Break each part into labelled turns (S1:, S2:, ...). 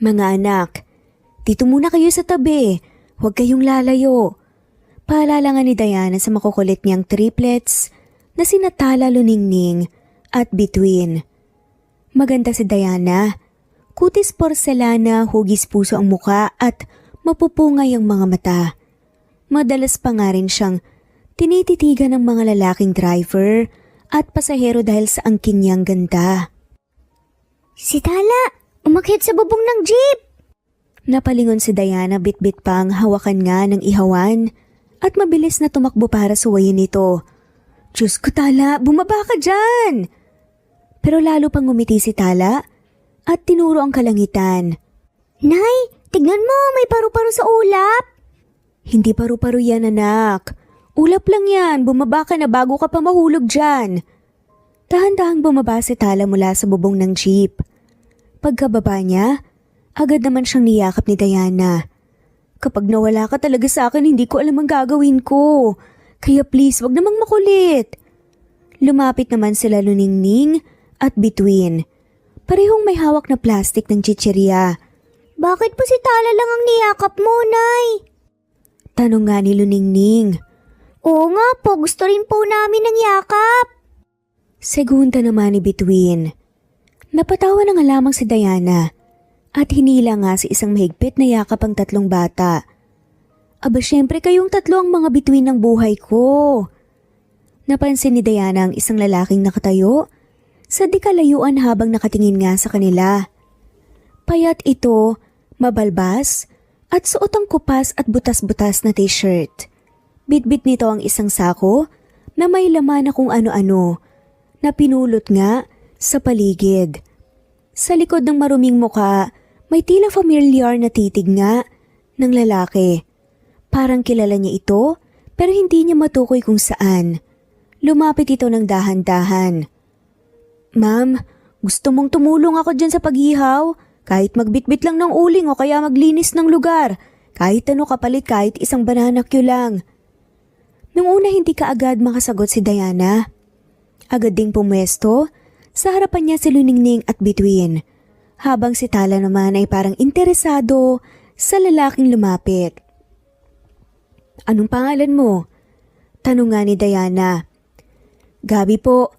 S1: Mga anak, dito muna kayo sa tabi. Huwag kayong lalayo. Paalala nga ni Diana sa makukulit niyang triplets na sina Tala, Luningning at Bituin. Maganda si Diana. Kutis porselana, hugis puso ang muka at mapupungay ang mga mata. Madalas pa nga rin siyang tinititigan ng mga lalaking driver at pasahero dahil sa angkin niyang ganda.
S2: Si Tala, umakyat sa bubong ng jeep!
S1: Napalingon si Diana, bitbit pa ang hawakan nga ng ihawan at mabilis na tumakbo para suwayin ito. Diyos ko Tala, bumaba ka dyan! Pero lalo pang ngumiti si Tala at tinuro ang kalangitan.
S2: Nay, tignan mo, may paru-paro sa ulap!
S1: Hindi paru-paro yan anak. Ulap lang yan, bumaba ka na bago ka pa mahulog dyan. Dahan-dahang bumaba si Tala mula sa bubong ng jeep. Pagkababa niya, agad naman siyang niyakap ni Diana. Kapag nawala ka talaga sa akin, hindi ko alam ang gagawin ko. Kaya please, wag namang makulit. Lumapit naman sila Luningning at Bituin. Parehong may hawak na plastic ng chichirya.
S2: Bakit po si Tala lang ang niyakap mo, Nay?
S1: Tanong nga ni Luningning.
S2: Oo nga po, gusto rin po namin ng yakap.
S1: Segunda naman ni Bituin. Napatawa na nga lamang si Diana at hinila nga si isang mahigpit na yakap ang tatlong bata. Aba syempre kayong tatlo ang mga bituin ng buhay ko. Napansin ni Diana ang isang lalaking nakatayo sa di kalayuan habang nakatingin nga sa kanila. Payat ito, mabalbas at suot ang kupas at butas-butas na t-shirt. Bitbit nito ang isang sako na may laman na kung ano-ano na pinulot nga sa paligid. Sa likod ng maruming muka, may tila familiar na titig nga ng lalaki. Parang kilala niya ito pero hindi niya matukoy kung saan. Lumapit ito ng dahan-dahan. Ma'am, gusto mong tumulong ako dyan sa pag-ihaw? Kahit magbitbit lang ng uling o kaya maglinis ng lugar. Kahit ano kapalit, kahit isang banana cue lang. Nung una hindi ka agad makasagot si Diana. Agad ding pumwesto. Sa harapan niya si Luningning at Bituin, habang si Tala naman ay parang interesado sa lalaking lumapit. Anong pangalan mo? Tanong nga ni Diana. Gabi po.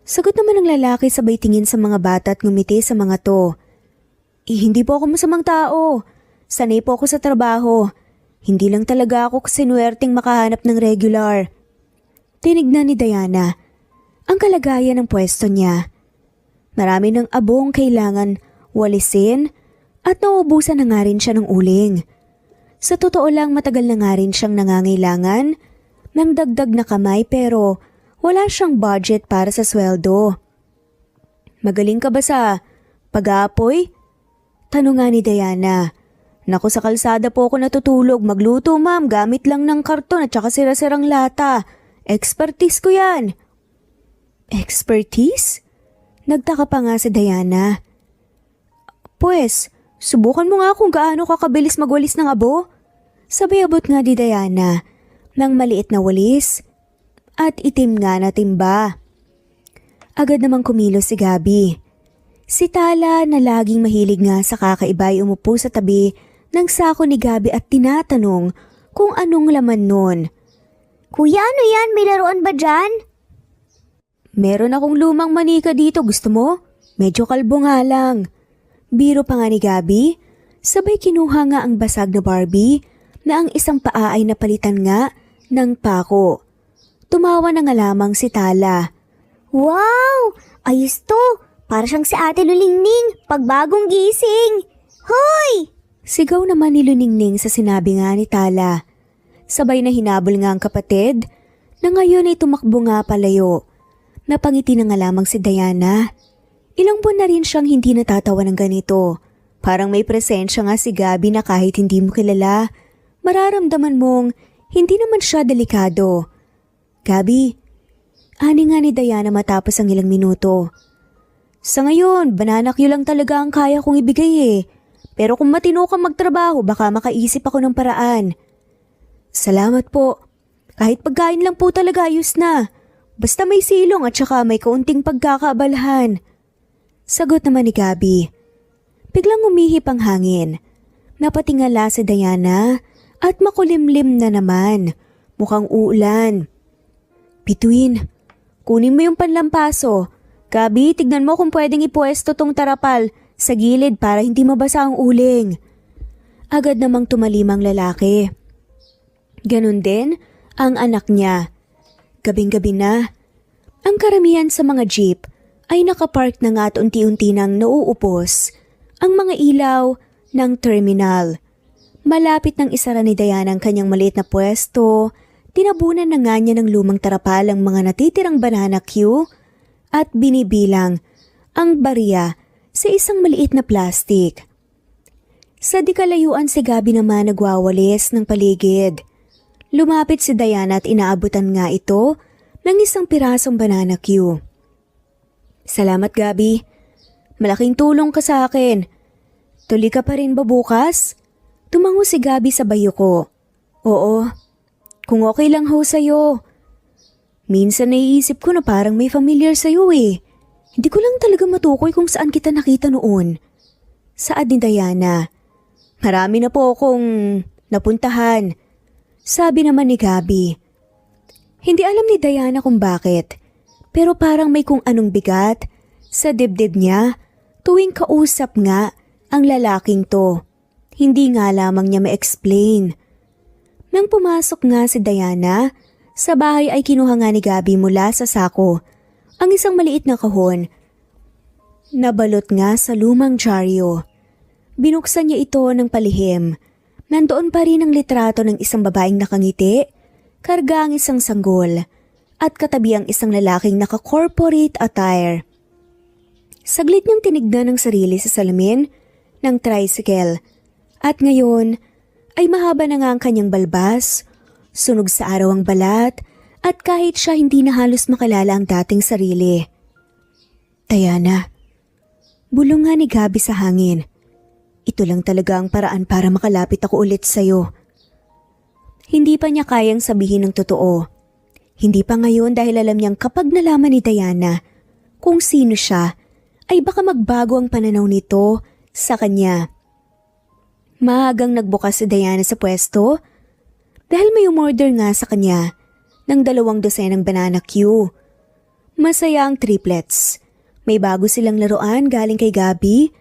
S1: Sagot naman ng lalaki sabay tingin sa mga bata at ngumiti sa mga to. Hindi po ako masamang tao. Sanay po ako sa trabaho. Hindi lang talaga ako sinuwerteng makahanap ng regular. Tinignan ni Diana ang kalagayan ng pwesto niya. Marami ng abong kailangan walisin at nauubusan na nga rin siya ng uling. Sa totoo lang matagal na nga rin siyang nangangailangan ng dagdag na kamay pero wala siyang budget para sa sweldo. Magaling ka ba sa pag-aapoy? Tanong nga ni Diana. Naku, sa kalsada po ako natutulog. Magluto ma'am, gamit lang ng karton at saka sira-sirang lata. Expertise ko yan. Expertise? Nagtaka pa nga si Diana. Pues, subukan mo nga kung gaano kakabilis magwalis ng abo. Sabay abot nga di Diana ng maliit na walis at itim nga na timba. Agad namang kumilos si Gabi. Si Tala na laging mahilig nga sa kakaiba ay umupo sa tabi ng sako ni Gabi at tinatanong kung anong laman nun.
S2: Kuya, ano yan? May laruan ba dyan?
S1: Meron akong lumang manika dito, gusto mo? Medyo kalbo nga lang. Biro pa nga ni Gabi, sabay kinuha nga ang basag na Barbie na ang isang paa ay napalitan nga ng pako. Tumawa na nga lamang si Tala.
S2: Wow! Ayos to! Para siyang si Ate Luningning, pagbagong gising! Hoy!
S1: Sigaw naman ni Luningning sa sinabi nga ni Tala. Sabay na hinabol nga ang kapatid na ngayon ay tumakbo nga palayo. Napangiti na nga lamang si Diana. Ilang buwan na rin siyang hindi natatawa ng ganito. Parang may presensya nga si Gabi na kahit hindi mo kilala, mararamdaman mong hindi naman siya delikado. Gabi, ani nga ni Diana matapos ang ilang minuto. Sa ngayon, banana cue lang talaga ang kaya kong ibigay eh. Pero kung matino ka magtrabaho, baka makaisip ako ng paraan. Salamat po. Kahit pagkain lang po talaga ayos na. Basta may silong at saka may kaunting pagkakaabalahan. Sagot naman ni Gabi. Biglang umihip ang hangin. Napatingala si Diana at makulimlim na naman. Mukhang uulan. Bituin, kunin mo yung panlampaso. Gabi, tignan mo kung pwedeng ipwesto tong tarapal sa gilid para hindi mabasa ang uling. Agad namang tumalim ang lalaki. Ganon din ang anak niya. Gabing-gabi na. Ang karamihan sa mga jeep ay nakapark na nga at unti-unti nang nauupos ang mga ilaw ng terminal. Malapit nang isara ni Diana ang kanyang maliit na pwesto, tinabunan na nga niya ng lumang tarapal ang mga natitirang banana queue at binibilang ang barya sa isang maliit na plastik. Sa di kalayuan si Gabi naman nagwawalis ng paligid. Lumapit si Diana at inaabutan nga ito ng isang pirasong banana queue. Salamat Gabi, malaking tulong ka sa akin. Tuloy ka pa rin ba bukas? Tumango si Gabi sa bayo ko. Oo, kung okay lang ho sa'yo. Minsan naiisip ko na parang may familiar sa'yo eh. Hindi ko lang talaga matukoy kung saan kita nakita noon. Saad ni Diana. Marami na po akong napuntahan. Sabi naman ni Gabi. Hindi alam ni Diana kung bakit, pero parang may kung anong bigat sa dibdib niya tuwing kausap nga ang lalaking to. Hindi nga lamang niya ma-explain. Nang pumasok nga si Diana, sa bahay ay kinuha nga ni Gabi mula sa sako ang isang maliit na kahon. Nabalot nga sa lumang dyaryo. Binuksan niya ito ng palihim. Nandoon pa rin ang litrato ng isang babaeng nakangiti, karga ang isang sanggol, at katabi ang isang lalaking naka-corporate attire. Saglit niyang tinignan ang sarili sa salamin ng tricycle, at ngayon ay mahaba na nga ang kanyang balbas, sunog sa araw ang balat, at kahit siya hindi na halos makalala ang dating sarili. Diana, bulong nga ni Gabi sa hangin. Ito lang talaga ang paraan para makalapit ako ulit sa'yo. Hindi pa niya kayang sabihin ng totoo. Hindi pa ngayon dahil alam niyang kapag nalaman ni Diana kung sino siya, ay baka magbago ang pananaw nito sa kanya. Maagang nagbukas si Diana sa pwesto dahil may umorder nga sa kanya ng 2 dosenang banana queue. Masaya ang triplets. May bago silang laruan galing kay Gabi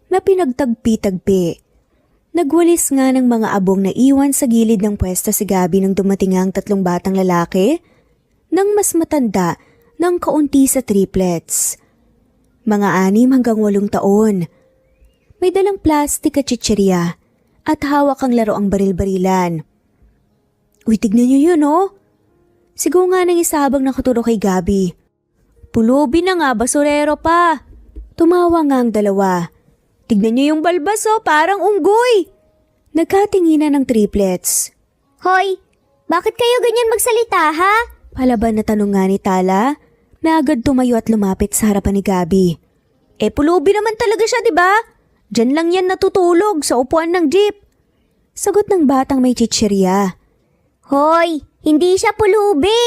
S1: na pinagtagpi-tagpi. Nagwalis nga ng mga abong na iwan sa gilid ng pwesto si Gabi nang dumating ang 3 batang lalaki nang mas matanda ng kaunti sa triplets. Mga 6 hanggang 8 taon. May dalang plastik at chichirya at hawak ang laroang baril-barilan. Uy, tignan niyo yun oh! Sigaw nga ng isa habang nakaturo kay Gabi. Pulubi na nga, basurero pa! Tumawa nga ang dalawa. Tignan niyo yung balbas oh, parang unggoy! Nagkatinginan ng triplets.
S2: Hoy, bakit kayo ganyan magsalita ha?
S1: Palaban na tanong nga ni Tala na agad tumayo at lumapit sa harapan ni Gabi. Pulubi naman talaga siya, di ba? Diyan lang yan natutulog sa upuan ng jeep. Sagot ng batang may chichirya.
S2: Hoy, hindi siya pulubi!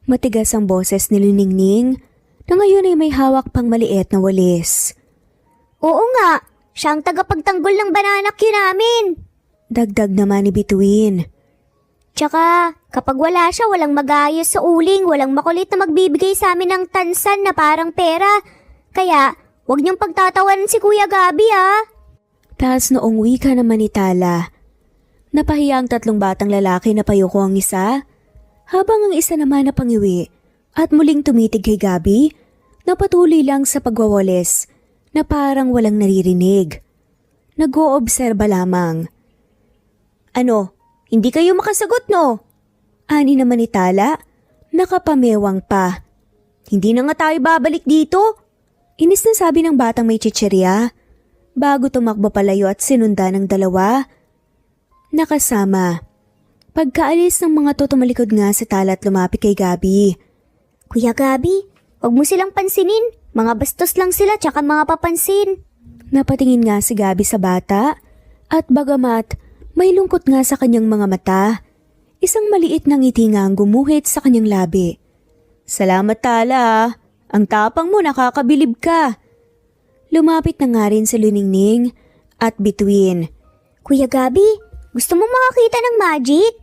S1: Matigas ang boses ni Liningning na ngayon ay may hawak pang maliit na walis.
S2: Oo nga, siya ang tagapagtanggol ng banana queue namin.
S1: Dagdag naman ni Bituin.
S2: Tsaka, kapag wala siya, walang mag-aayos sa uling, walang makulit na magbibigay sa amin ng tansan na parang pera. Kaya, huwag niyong pagtatawan si Kuya Gabi ha.
S1: Taas noong wika naman ni Tala. Napahiya ang 3 batang lalaki na payoko ang isa, habang ang isa naman na pangiwi at muling tumitig kay Gabi na patuloy lang sa pagwawalis na parang walang naririnig. Nag-oobserba lamang. Ano, hindi kayo makasagot no? Ani naman ni Tala, nakapamewang pa. Hindi na nga tayo babalik dito. Inis na sabi ng batang may chichirya, bago tumakbo palayo at sinunda ng 2. Nakasama. Pagkaalis ng mga to tumalikod nga si Tala at lumapit kay Gabi.
S2: Kuya Gabi, huwag mo silang pansinin. Mga bastos lang sila tsaka mga papansin.
S1: Napatingin nga si Gabi sa bata at bagamat may lungkot nga sa kanyang mga mata, isang maliit na ngiti nga ang gumuhit sa kanyang labi. Salamat Tala, ang tapang mo nakakabilib ka. Lumapit na nga rin si Luningning at Bituin.
S2: Kuya Gabi, gusto mo makakita ng magic?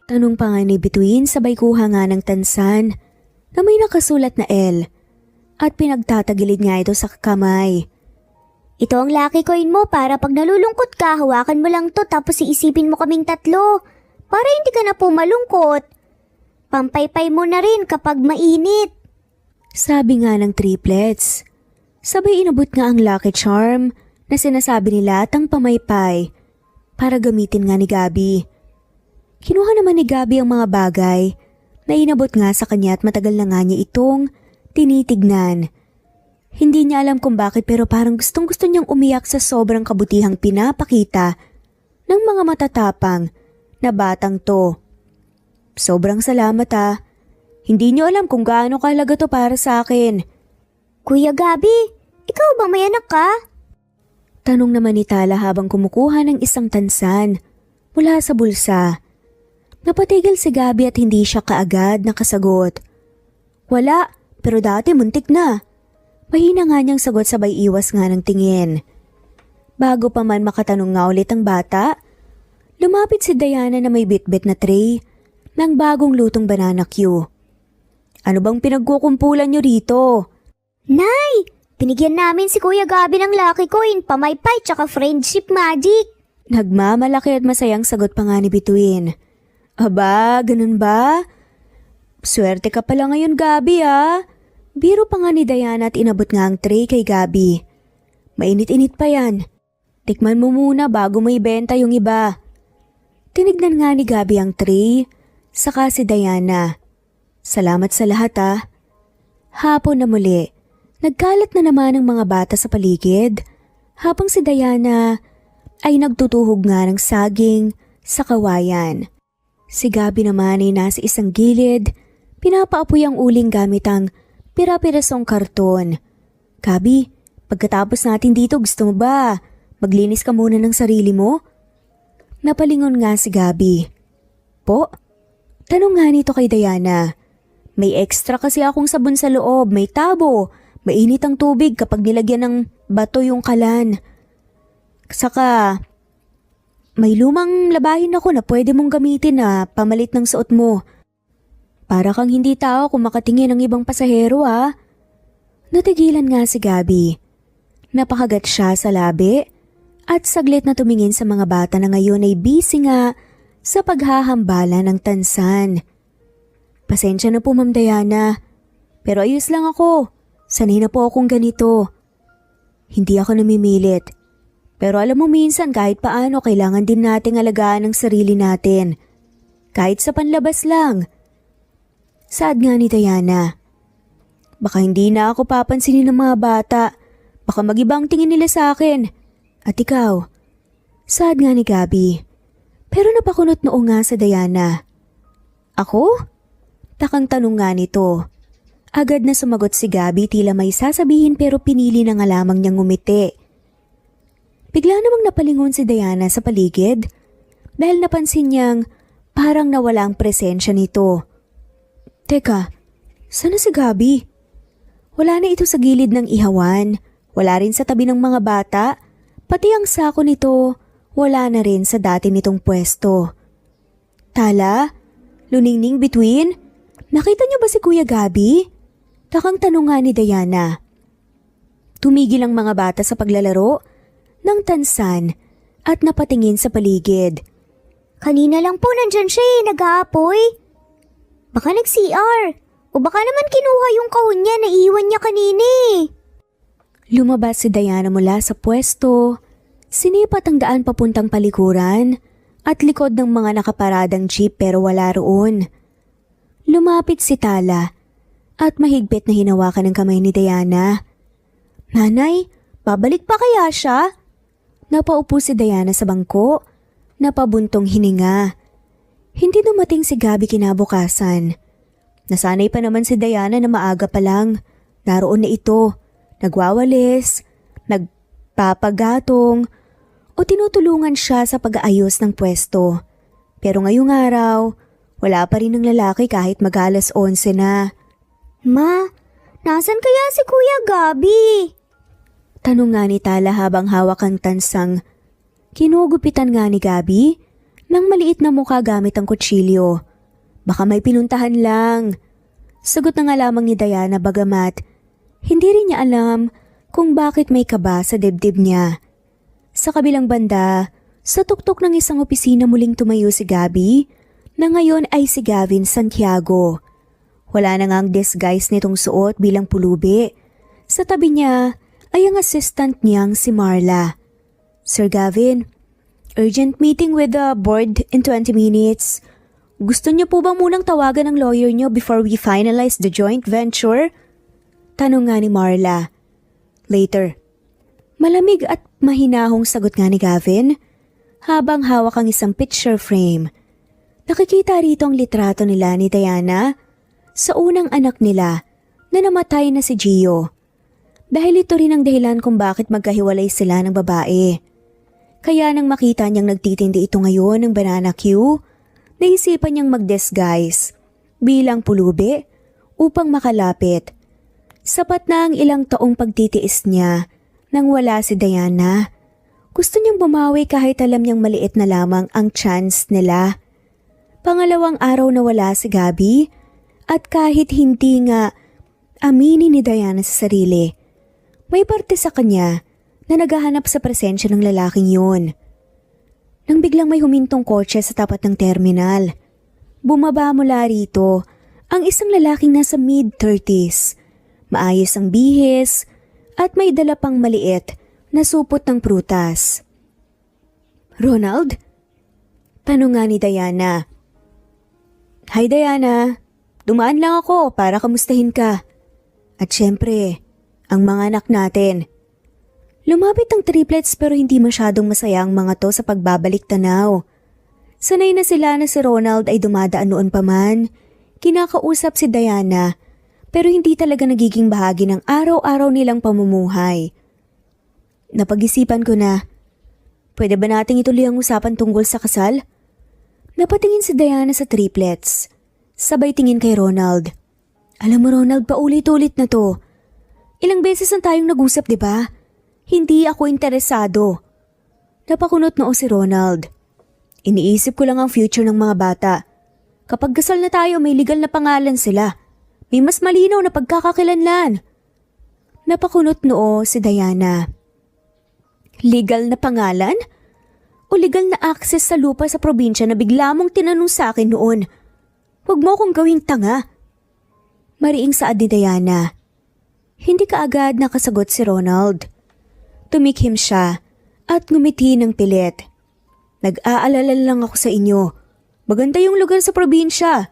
S1: Tanong pa nga ni Bituin sabay kuha nga ng tansan na may nakasulat na L at pinagtatagilid nga ito sa kamay.
S2: Ito ang lucky coin mo para pag nalulungkot ka, hawakan mo lang to tapos iisipin mo kaming tatlo para hindi ka na po malungkot. Pampaypay mo na rin kapag mainit.
S1: Sabi nga ng triplets. Sabay inabot nga ang lucky charm na sinasabi nila at ang pamaypay para gamitin nga ni Gabi. Kinuha naman ni Gabi ang mga bagay na inabot nga sa kanya at matagal na nga niya itong tinitignan. Hindi niya alam kung bakit pero parang gustong-gusto niyang umiyak sa sobrang kabutihang pinapakita ng mga matatapang na batang to. Sobrang salamat ah. Hindi niyo alam kung gaano kahalaga to para sa akin.
S2: Kuya Gabi, ikaw ba may anak ka?
S1: Tanong naman ni Tala habang kumukuha ng isang tansan mula sa bulsa. Napatigil si Gabi at hindi siya kaagad nakasagot. Wala, pero dati muntik na. Mahina nga niyang sagot sabay iwas nga ng tingin. Bago pa man makatanong nga ulit ang bata, lumapit si Diana na may bitbit na tray ng bagong lutong banana Q. Ano bang pinagkukumpulan niyo rito?
S2: Nay, binigyan namin si Kuya Gabi ng lucky coin, pamaypay tsaka friendship magic.
S1: Nagmamalaki at masayang sagot pa nga ni Bituin. Aba, ganun ba? Swerte ka pala ngayon, Gabi ah. Biro pa nga ni Diana at inabot nga ang tray kay Gabi. Mainit-init pa yan. Tikman mo muna bago mo ibenta yung iba. Tinignan nga ni Gabi ang tray, saka si Diana. Salamat sa lahat ah. Hapon na muli, nagkalat na naman ang mga bata sa paligid habang si Diana ay nagtutuhog nga ng saging sa kawayan. Si Gabi naman ay nasa isang gilid, pinapaapoy ang uling gamit ang pira-pirasong karton. Gabi, pagkatapos natin dito gusto mo ba maglinis ka muna ng sarili mo? Napalingon nga si Gabi. Po? Tanong nga nito kay Diana. May extra kasi akong sabon sa loob, may tabo, mainit ang tubig kapag nilagyan ng bato yung kalan. Saka, may lumang labahin ako na pwede mong gamitin na pamalit ng suot mo. Para kang hindi tao kung makatingin ng ibang pasahero ah. Natigilan nga si Gabi. Napakagat siya sa labi at saglit na tumingin sa mga bata na ngayon ay busy nga sa paghahambala ng tansan. Pasensya na po Ma'am Diana, pero ayos lang ako. Sanay na po akong ganito. Hindi ako namimilit. Pero alam mo minsan kahit paano kailangan din nating alagaan ang sarili natin. Kahit sa panlabas lang. Saad nga ni Diana. Baka hindi na ako papansinin ng mga bata. Baka mag-ibang tingin nila sa akin. At ikaw? Saad nga ni Gabi. Pero napakunot noo nga sa Diana. Ako? Takang tanong nga nito. Agad na sumagot si Gabi tila may sasabihin pero pinili na nga lamang niyang ngumiti. Bigla namang napalingon si Diana sa paligid dahil napansin niyang parang nawala ang presensya nito. Teka, sana si Gabi? Wala na ito sa gilid ng ihawan, wala rin sa tabi ng mga bata, pati ang sako nito wala na rin sa dati nitong pwesto. Tala? Luningning Bituin? Nakita niyo ba si Kuya Gabi? Takang tanong nga ni Diana. Tumigil ang mga bata sa paglalaro ng tansan at napatingin sa paligid.
S2: Kanina lang po nandyan siya nag-aapoy. Baka nag-CR o baka naman kinuha yung kahon niya na iwan niya kanina
S1: Lumabas si Diana mula sa pwesto, sinipat ang daan papuntang palikuran at likod ng mga nakaparadang jeep pero wala roon. Lumapit si Tala at mahigpit na hinawakan ang kamay ni Diana. Nanay, babalik pa kaya siya? Napaupo si Diana sa bangko, napabuntong hininga. Hindi dumating si Gabi kinabukasan. Nasanay pa naman si Diana na maaga pa lang. Naroon na ito, nagwawalis, nagpapagatong, o tinutulungan siya sa pag-aayos ng pwesto. Pero ngayong araw, wala pa rin ng lalaki kahit mag-alas 11 na.
S2: Ma, nasan kaya si Kuya Gabi?
S1: Tanong nga ni Tala habang hawak ang tansang. Kinugupitan nga ni Gabi ng maliit na mukha gamit ang kutsilyo. Baka may pinuntahan lang. Sagot na nga lamang ni Diana bagamat hindi rin niya alam kung bakit may kaba sa dibdib niya. Sa kabilang banda, sa tuktok ng isang opisina muling tumayo si Gabi na ngayon ay si Gavin Santiago. Wala na nga ang disguise nitong suot bilang pulubi. Sa tabi niya ay ang assistant niyang si Marla. Sir Gavin, urgent meeting with the board in 20 minutes. Gusto niyo po bang munang tawagan ng lawyer niyo before we finalize the joint venture? Tanong nga ni Marla. Later. Malamig at mahinahong sagot nga ni Gavin habang hawak ang isang picture frame. Nakikita rito ang litrato nila ni Diana sa unang anak nila na namatay na si Gio. Dahil ito rin ang dahilan kung bakit magkahiwalay sila ng babae. Kaya nang makita niyang nagtitindi ito ngayon ng banana Q, naisipan niyang mag-disguise bilang pulubi upang makalapit. Sapat na ang ilang taong pagtitiis niya nang wala si Diana. Gusto niyang bumawi kahit alam niyang maliit na lamang ang chance nila. Pangalawang araw na wala si Gabi at kahit hindi nga aminin ni Diana sa sarili, may parte sa kanya na naghahanap sa presensya ng lalaking yun. Nang biglang may humintong kotse sa tapat ng terminal, bumaba mula rito ang isang lalaking nasa mid-30s. Maayos ang bihis at may dala pang maliit na supot ng prutas. Ronald? Tanong nga ni Diana. Hi Diana, dumaan lang ako para kamustahin ka. At syempre, ang mga anak natin. Lumapit ang triplets pero hindi masyadong masaya ang mga to sa pagbabalik tanaw. Sanay na sila na si Ronald ay dumadaan noon pa man. Kinakausap si Diana pero hindi talaga nagiging bahagi ng araw-araw nilang pamumuhay. Napag-isipan ko na, pwede ba nating ituloy ang usapan tungkol sa kasal? Napatingin si Diana sa triplets. Sabay tingin kay Ronald. Alam mo Ronald, paulit-ulit na to. Ilang beses na tayong nag-usap, di ba? Hindi ako interesado. Napakunot noo si Ronald. Iniisip ko lang ang future ng mga bata. Kapag kasal na tayo, may legal na pangalan sila. May mas malinaw na pagkakakilanlan. Napakunot noo si Diana. Legal na pangalan? O legal na access sa lupa sa probinsya na bigla mong tinanong sa akin noon? Huwag mo akong gawing tanga. Mariing saad ni Diana. Hindi kaagad nakasagot si Ronald. Tumikhim siya at ngumiti ng pilit. Nag-aalala lang ako sa inyo. Maganda yung lugar sa probinsya.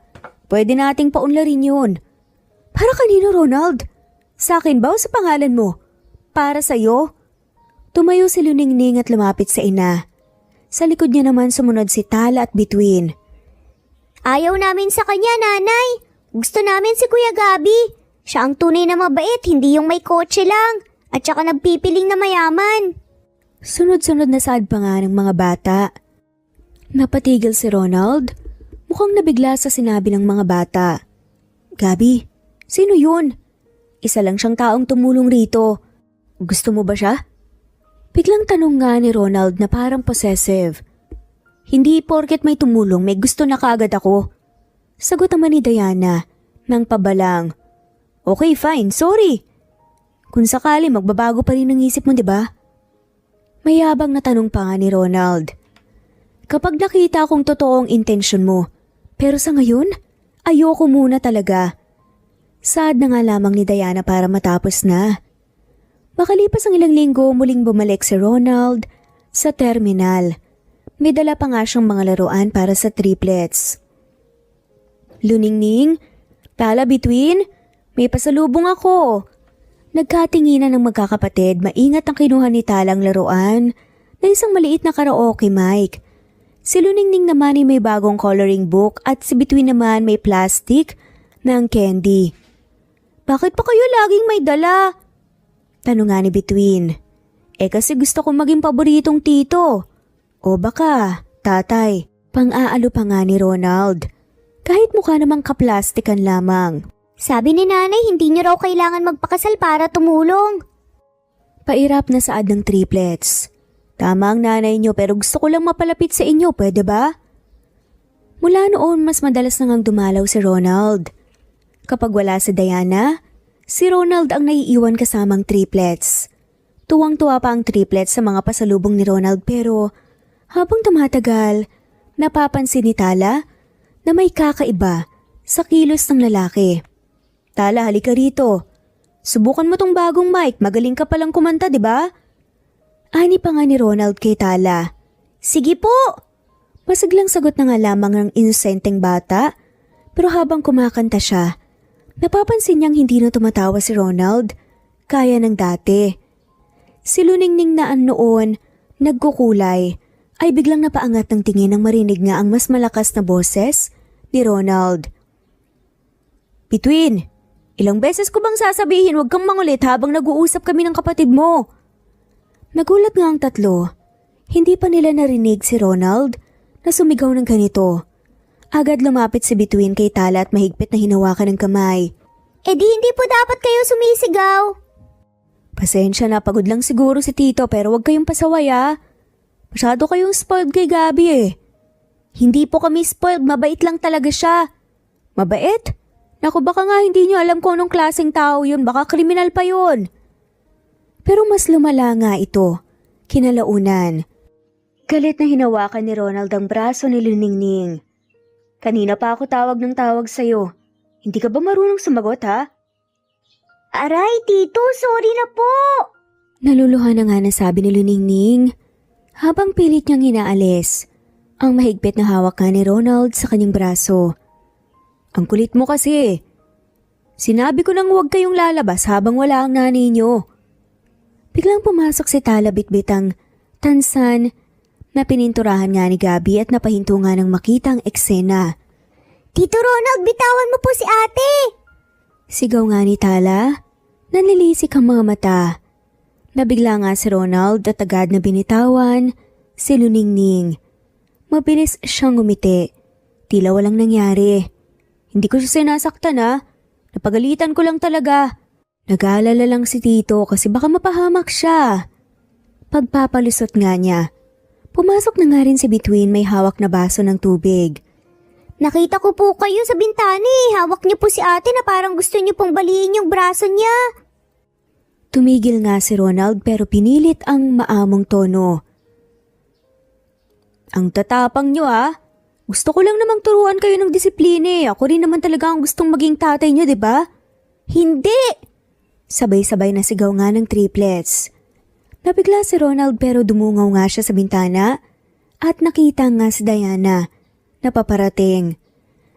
S1: Pwede nating paunlarin yun. Para kanino Ronald? Sa akin ba o sa pangalan mo? Para sa'yo? Tumayo si Luningning at lumapit sa ina. Sa likod niya naman sumunod si Tala at Bituin.
S2: Ayaw namin sa kanya, nanay. Gusto namin si Kuya Gabi. Siya ang tunay na mabait, hindi yung may kotse lang. At saka nagpipiling na mayaman.
S1: Sunod-sunod na saad pa nga ng mga bata. Napatigil si Ronald. Mukhang nabigla sa sinabi ng mga bata. Gabi, sino yun? Isa lang siyang taong tumulong rito. Gusto mo ba siya? Biglang tanong nga ni Ronald na parang possessive. Hindi porket may tumulong, may gusto na kaagad ako. Sagot naman ni Diana nang pabalang. Okay, fine, sorry. Kung sakali magbabago pa rin ang isip mo, di ba? Mayabang na tanong pa nga ni Ronald. Kapag nakita kong totoong intensyon mo, pero sa ngayon, ayoko muna talaga. Sad na nga lamang ni Diana para matapos na. Makalipas ang ilang linggo, muling bumalik si Ronald sa terminal. May dala pa nga siyang mga laruan para sa triplets. Luningning, Tala Bituin, may pasalubong ako. Nagkatinginan ng magkakapatid, maingat ang kinuha ni Talang laruan na isang maliit na karaoke mic. Si Luningning naman ay may bagong coloring book at si Bituin naman may plastic ng candy. Bakit pa kayo laging may dala? Tanong nga ni Bituin. Kasi gusto kong maging paboritong tito. O baka, tatay, pang-aalo pa nga ni Ronald. Kahit mukha namang kaplastikan lamang.
S2: Sabi ni nanay, hindi niyo raw kailangan magpakasal para tumulong.
S1: Pairap na saad ng triplets. Tama ang nanay niyo pero gusto ko lang mapalapit sa inyo, pwede ba? Mula noon mas madalas nang dumalaw si Ronald. Kapag wala si Diana, si Ronald ang naiiwan kasamang triplets. Tuwang-tuwa pa ang triplets sa mga pasalubong ni Ronald pero habang tumatagal, napapansin ni Tala na may kakaiba sa kilos ng lalaki. Tala, halika rito. Subukan mo tong bagong mic, magaling ka palang kumanta, di ba? Ani pa nga ni Ronald kay Tala. Sige po! Masiglang sagot na nga lamang ng inosenteng bata, pero habang kumakanta siya, napapansin niyang hindi na tumatawa si Ronald, kaya ng dati. Si Luningning na noon, nagkukulay, ay biglang napaangat ng tingin nang marinig nga ang mas malakas na boses ni Ronald. Bituin, ilang beses ko bang sasabihin huwag kang mangulit habang nag-uusap kami ng kapatid mo? Nagulat nga ang tatlo. Hindi pa nila narinig si Ronald na sumigaw ng ganito. Agad lumapit si Bituin kay Tala at mahigpit na hinawakan ng kamay.
S2: Eh di hindi po dapat kayo sumisigaw.
S1: Pasensya na, pagod lang siguro si Tito pero huwag kayong pasaway ah. Masyado kayong spoiled kay Gabi eh. Hindi po kami spoiled, mabait lang talaga siya. Mabait? Naku, baka nga hindi niyo alam kung anong klaseng tao yun, baka kriminal pa yun. Pero mas lumala nga ito, kinalaunan. Galit na hinawakan ni Ronald ang braso ni Luningning. Kanina pa ako tawag ng tawag sa'yo. Hindi ka ba marunong sumagot ha?
S2: Aray, Tito, sorry na po.
S1: Naluluhan na nga nasabi ni Luningning. Habang pilit niyang inaalis, ang mahigpit na hawak nga ni Ronald sa kanyang braso. Ang kulit mo kasi. Sinabi ko nang huwag kayong lalabas habang wala ang nanay niyo. Biglang pumasok si Tala bitbitang tansan na pininturahan nga ni Gabi at napahinto nga ng makita ang eksena.
S2: Tito Ronald, bitawan mo po si ate!
S1: Sigaw nga ni Tala. Nanlilisik ang mga mata. Nabigla nga si Ronald at agad na binitawan si Luningning. Mabilis siyang ngumiti. Tila walang nangyari. Hindi ko siya sinasaktan ha. Napagalitan ko lang talaga. Nag-aalala lang si Tito kasi baka mapahamak siya. Pagpapalusot nga niya, pumasok na nga rin si Bituin may hawak na baso ng tubig.
S2: Nakita ko po kayo sa bintana eh. Hawak niyo po si ate na parang gusto niyo pong baliin yung braso niya.
S1: Tumigil nga si Ronald pero pinilit ang maamong tono. Ang tatapang niyo ah. Gusto ko lang namang turuan kayo ng disiplina eh. Ako rin naman talaga ang gustong maging tatay niyo, di ba? Hindi! Sabay-sabay na sigaw nga ng triplets. Nabigla si Ronald pero dumungaw nga siya sa bintana at nakita nga si Diana na paparating.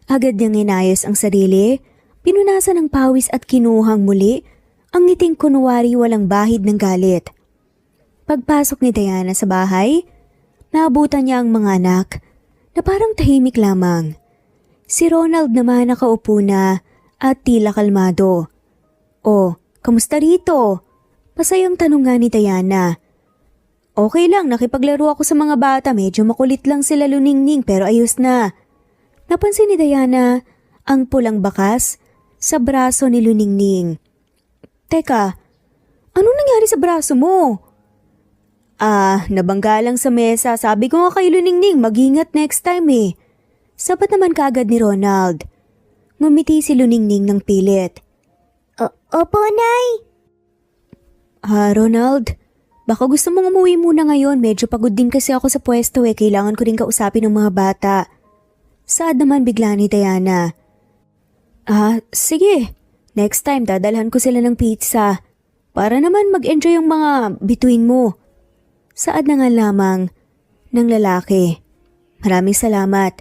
S1: Agad niyang inayos ang sarili, pinunasan ng pawis at kinuhang muli ang ngiting kunwari walang bahid ng galit. Pagpasok ni Diana sa bahay, naabutan niya ang mga anak na parang tahimik lamang. Si Ronald naman nakaupo na at tila kalmado. "Oh, kamusta rito?" Masayang tanong nga ni Diana. "Okay lang, nakipaglaro ako sa mga bata. Medyo makulit lang sila Luningning pero ayos na." Napansin ni Diana ang pulang bakas sa braso ni Luningning. "Teka, anong nangyari sa braso mo?" Nabangga lang sa mesa. Sabi ko nga kay Luningning, mag-ingat next time eh." Sabat naman kaagad ni Ronald. Ngumiti si Luningning ng pilit.
S2: Opo, Nay.
S1: Ronald, baka gusto mong umuwi muna ngayon. Medyo pagod din kasi ako sa pwesto eh. Kailangan ko rin kausapin ng mga bata. Saad naman bigla ni Diana. Sige. Next time dadalhan ko sila ng pizza. Para naman mag-enjoy yung mga bituin mo. Saad na nga lamang ng lalaki. Maraming salamat.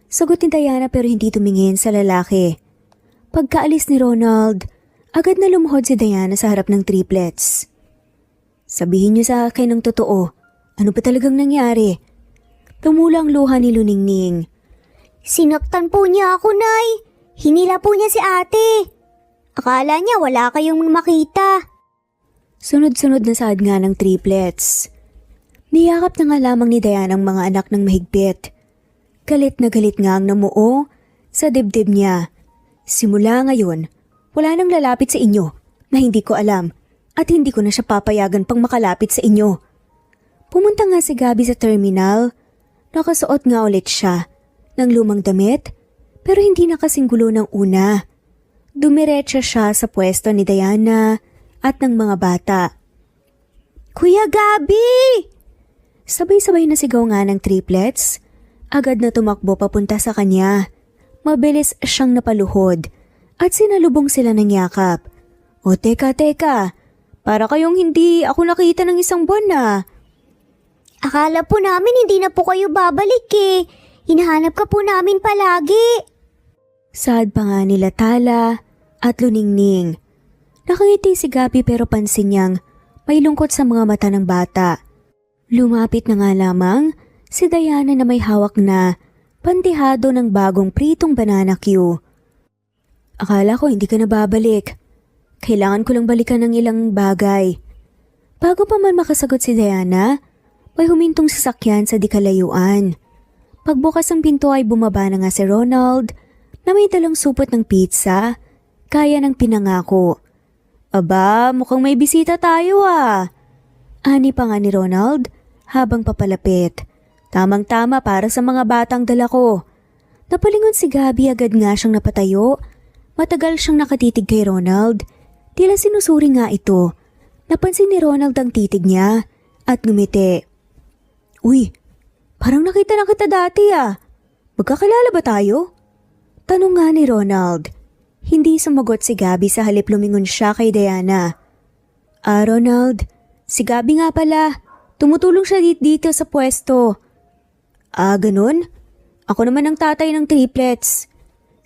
S1: Sagot ni Diana pero hindi tumingin sa lalaki. Pagkaalis ni Ronald, agad na lumuhod si Diana sa harap ng triplets. "Sabihin niyo sa akin ng totoo. Ano ba talagang nangyari?" Tumulang luha ni Luningning.
S2: Sinaktan po niya ako, Nay. Hinila po niya si ate. Akala niya wala kayong makita.
S1: Sunod-sunod na saad nga ng triplets. Niyakap na nga lamang ni Diana ang mga anak ng mahigpit. Galit na galit nga ang namuo sa dibdib niya. "Simula ngayon, wala nang lalapit sa inyo na hindi ko alam. at hindi ko na siya papayagan pang makalapit sa inyo. Pumunta nga si Gabby sa terminal. Nakasuot nga ulit siya ng lumang damit pero hindi na kasing gulo ng una. Dumiretso siya sa pwesto ni Diana at ng mga bata. Kuya Gabby! Sabay-sabay na sigaw nga ng triplets. Agad na tumakbo papunta sa kanya. Mabilis siyang napaluhod at sinalubong sila ng yakap. O teka, para kayong hindi ako nakita ng isang buwan na.
S2: Akala po namin hindi na po kayo babalik eh. Hinahanap ka po namin palagi.
S1: Sad pa nga nila Tala at Luningning. Nakangiti si Gabby pero pansin niyang may lungkot sa mga mata ng bata. Lumapit na nga lamang si Diana na may hawak na pandehado ng bagong pritong banana Q. Akala ko hindi ka na babalik. Kailangan ko lang balikan ng ilang bagay. Bago pa man makasagot si Diana, may humintong sasakyan sa di kalayuan. Pagbukas ng pinto ay bumaba na nga si Ronald na may dalang supot ng pizza, kaya ng pinangako. Aba, mukhang may bisita tayo ah. Ani pa nga ni Ronald habang papalapit. Tamang-tama para sa mga batang dala ko. Napalingon si Gabby, agad nga siyang napatayo. Matagal siyang nakatitig kay Ronald. Tila sinusuri nga ito. Napansin ni Ronald ang titig niya at ngumiti. Uy, parang nakita na kita dati ah. Magkakilala ba tayo? Tanong nga ni Ronald. Hindi sumagot si Gabby, sa halip lumingon siya kay Diana. Ronald, si Gabby nga pala. Tumutulong siya dito sa pwesto. Ganun? Ako naman ang tatay ng triplets.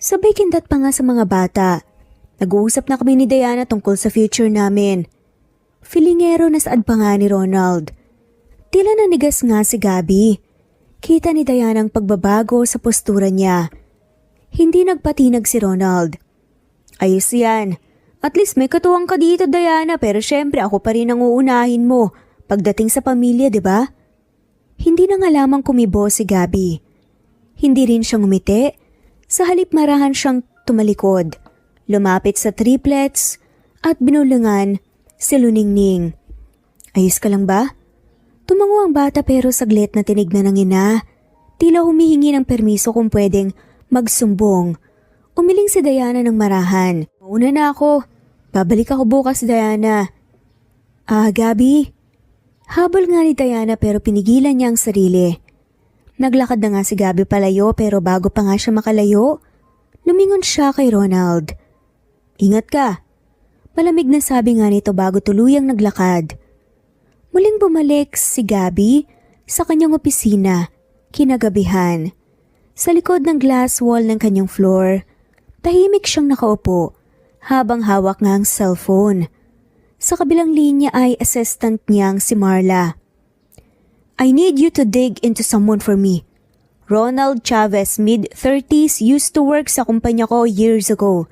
S1: Sabay kindat pa nga sa mga bata. Nag-uusap na kami ni Diana tungkol sa future namin. Filingero na saad pa nga ni Ronald. Tila nanigas nga si Gabby. Kita ni Diana ang pagbabago sa postura niya. Hindi nagpatinag si Ronald. Ayos yan. At least may katuwang ka dito, Diana, pero syempre ako pa rin ang uunahin mo pagdating sa pamilya, di ba? Hindi na nga lamang kumibo si Gabby. Hindi rin siyang umiti. Sa halip marahan siyang tumalikod. Lumapit sa triplets at binulungan si Luningning. Ayos ka lang ba? Tumango ang bata pero saglit na tinignan ng ina. Tila humihingi ng permiso kung pwedeng magsumbong. Umiling si Diana ng marahan. Mauna na ako. Babalik ako bukas, Diana. Gabby? Habol nga ni Diana pero pinigilan niya ang sarili. Naglakad na nga si Gabby palayo pero bago pa nga siya makalayo, lumingon siya kay Ronald. Ingat ka. Malamig na sabi nga nito bago tuluyang naglakad. Muling bumalik si Gabby sa kanyang opisina, kinagabihan. Sa likod ng glass wall ng kanyang floor, tahimik siyang nakaupo habang hawak nga ang cellphone. Sa kabilang linya ay assistant niyang si Marla. I need you to dig into someone for me. Ronald Chavez, mid-30s, used to work sa kumpanya ko years ago.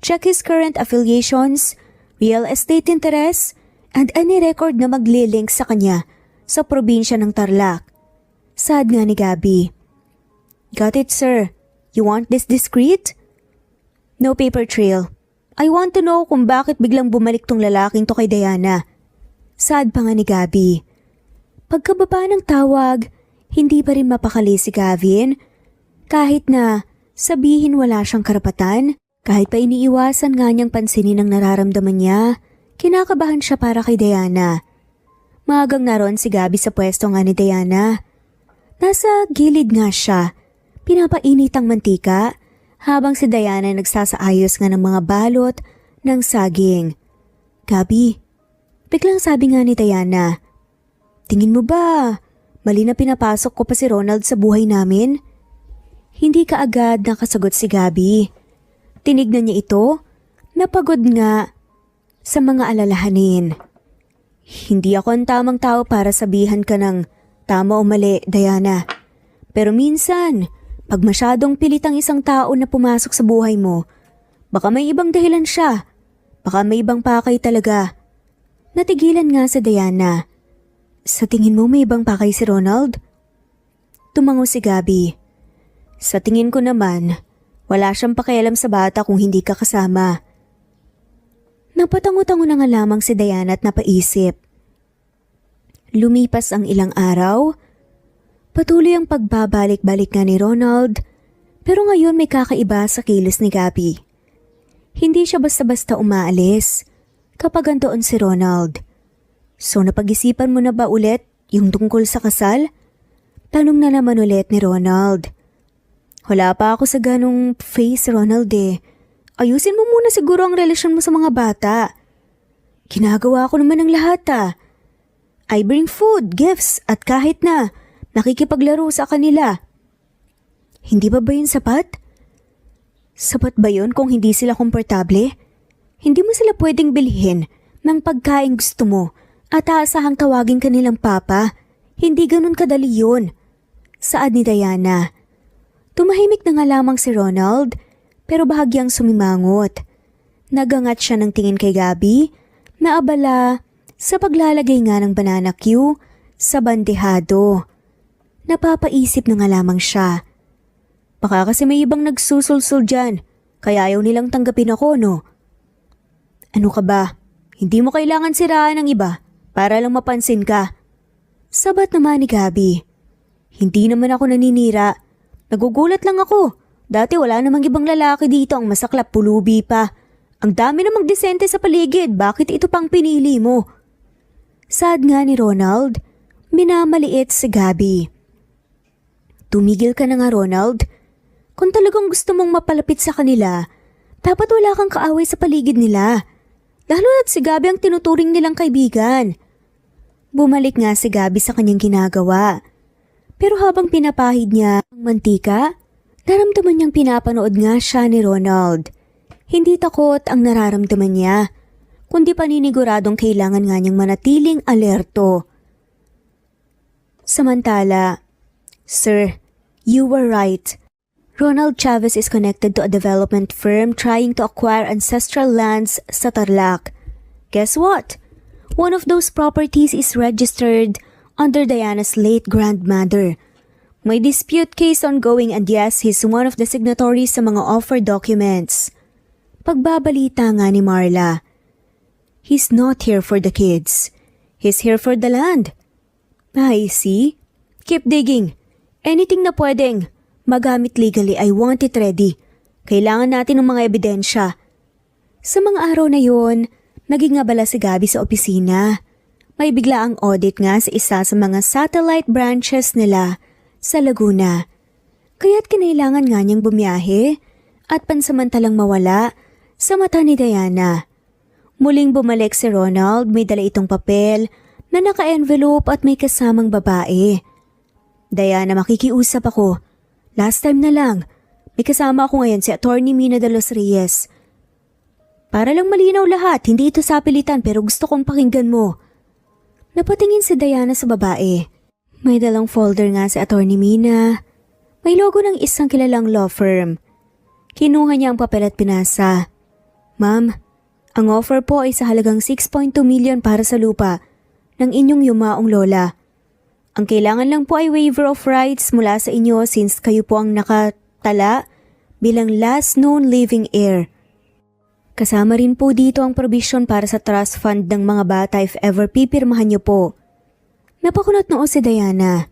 S1: Check his current affiliations, real estate interests, and any record na maglilink sa kanya sa probinsya ng Tarlac. Sad nga ni Gabby. Got it, sir. You want this discreet? No paper trail. I want to know kung bakit biglang bumalik tong lalaking to kay Diana. Sad pa nga ni Gabby. Pagkababa ng tawag, hindi pa rin mapakali si Gavin. Kahit na sabihin wala siyang karapatan, kahit pa iniiwasan nga niyang pansinin ang nararamdaman niya, kinakabahan siya para kay Diana. Maagang naroon si Gabby sa pwesto nga ni Diana. Nasa gilid nga siya, pinapainit ang mantika, habang si Diana nagsasaayos nga ng mga balot ng saging. Gabby, biglang sabi nga ni Diana, tingin mo ba, mali na pinapasok ko pa si Ronald sa buhay namin? Hindi ka agad nakasagot si Gabby. Tinignan niya ito, napagod nga sa mga alalahanin. Hindi ako ang tamang tao para sabihan ka ng tama o mali, Diana. Pero minsan, pag masyadong pilit ang isang tao na pumasok sa buhay mo, baka may ibang dahilan siya. Baka may ibang pakay talaga. Natigilan nga si Diana. Sa tingin mo may ibang pakay si Ronald? Tumango si Gabby. Sa tingin ko naman, wala siyang pakialam sa bata kung hindi ka kasama. Napatango-tango na nga lamang si Diana at napaisip. Lumipas ang ilang araw. Patuloy ang pagbabalik-balik nga ni Ronald, pero ngayon may kakaiba sa kilos ni Gabby. Hindi siya basta-basta umaalis kapag andoon si Ronald. So napag-isipan mo na ba ulit yung tungkol sa kasal? Tanong na naman ulit ni Ronald. Wala pa ako sa ganong face, Ronald eh. Ayusin mo muna siguro ang relasyon mo sa mga bata. Ginagawa ko naman ang lahat I bring food, gifts at kahit na nakikipaglaro sa kanila. Hindi ba yun sapat? Sapat ba yun kung hindi sila komportable? Hindi mo sila pwedeng bilhin ng pagkain gusto mo at aasahang tawagin kanilang papa. Hindi ganun kadali yun. Saad ni Diana. Tumahimik na nga lamang si Ronald pero bahagyang sumimangot. Nagangat siya ng tingin kay Gabby na abala sa paglalagay nga ng banana cue sa bandehado. Napapaisip na nga lamang siya. Baka kasi may ibang nagsusulsul dyan, kaya ayaw nilang tanggapin ako, no? Ano ka ba? Hindi mo kailangan siraan ng iba para lang mapansin ka. Sabat naman ni Gabby. Hindi naman ako naninira. Nagugulat lang ako. Dati wala namang ibang lalaki dito ang masaklap pulubi pa. Ang dami namang disente sa paligid, bakit ito pang pinili mo? Sad nga ni Ronald, minamaliit si Gabby. Tumigil ka na nga, Ronald. Kung talagang gusto mong mapalapit sa kanila, dapat wala kang kaaway sa paligid nila. Lalo na't si Gabby ang tinuturing nilang kaibigan. Bumalik nga si Gabby sa kanyang ginagawa. Pero habang pinapahid niya ang mantika, naramdaman niyang pinapanood nga siya ni Ronald. Hindi takot ang nararamdaman niya, kundi paniniguradong kailangan nga niyang manatiling alerto. Samantala, Sir, you were right. Ronald Chavez is connected to a development firm trying to acquire ancestral lands sa Tarlac. Guess what? One of those properties is registered under Diana's late grandmother. May dispute case ongoing and yes, he's one of the signatories sa mga offer documents. Pagbabalita nga ni Marla. He's not here for the kids. He's here for the land. I see. Keep digging. Anything na pwedeng magamit legally, I want it ready. Kailangan natin ng mga ebidensya. Sa mga araw na yon, naging abala si Gabby sa opisina. May bigla ang audit nga sa isa sa mga satellite branches nila sa Laguna. Kaya't kinailangan nga niyang bumiyahe at pansamantalang mawala sa mata ni Diana. Muling bumalik si Ronald, may dala itong papel na naka-envelope at may kasamang babae. Diana, makikiusap ako. Last time na lang. May kasama ako ngayon si Attorney Mina de los Reyes. Para lang malinaw lahat, hindi ito sapilitan pero gusto kong pakinggan mo. Napatingin si Diana sa babae. May dalang folder nga si Attorney Mina. May logo ng isang kilalang law firm. Kinuha niya ang papel at pinasa. Ma'am, ang offer po ay sa halagang 6.2 million para sa lupa ng inyong yumaong lola. Ang kailangan lang po ay waiver of rights mula sa inyo since kayo po ang nakatala bilang last known living heir. Kasama rin po dito ang provision para sa trust fund ng mga bata if ever pipirmahan niyo po. Napakunot noo si Diana.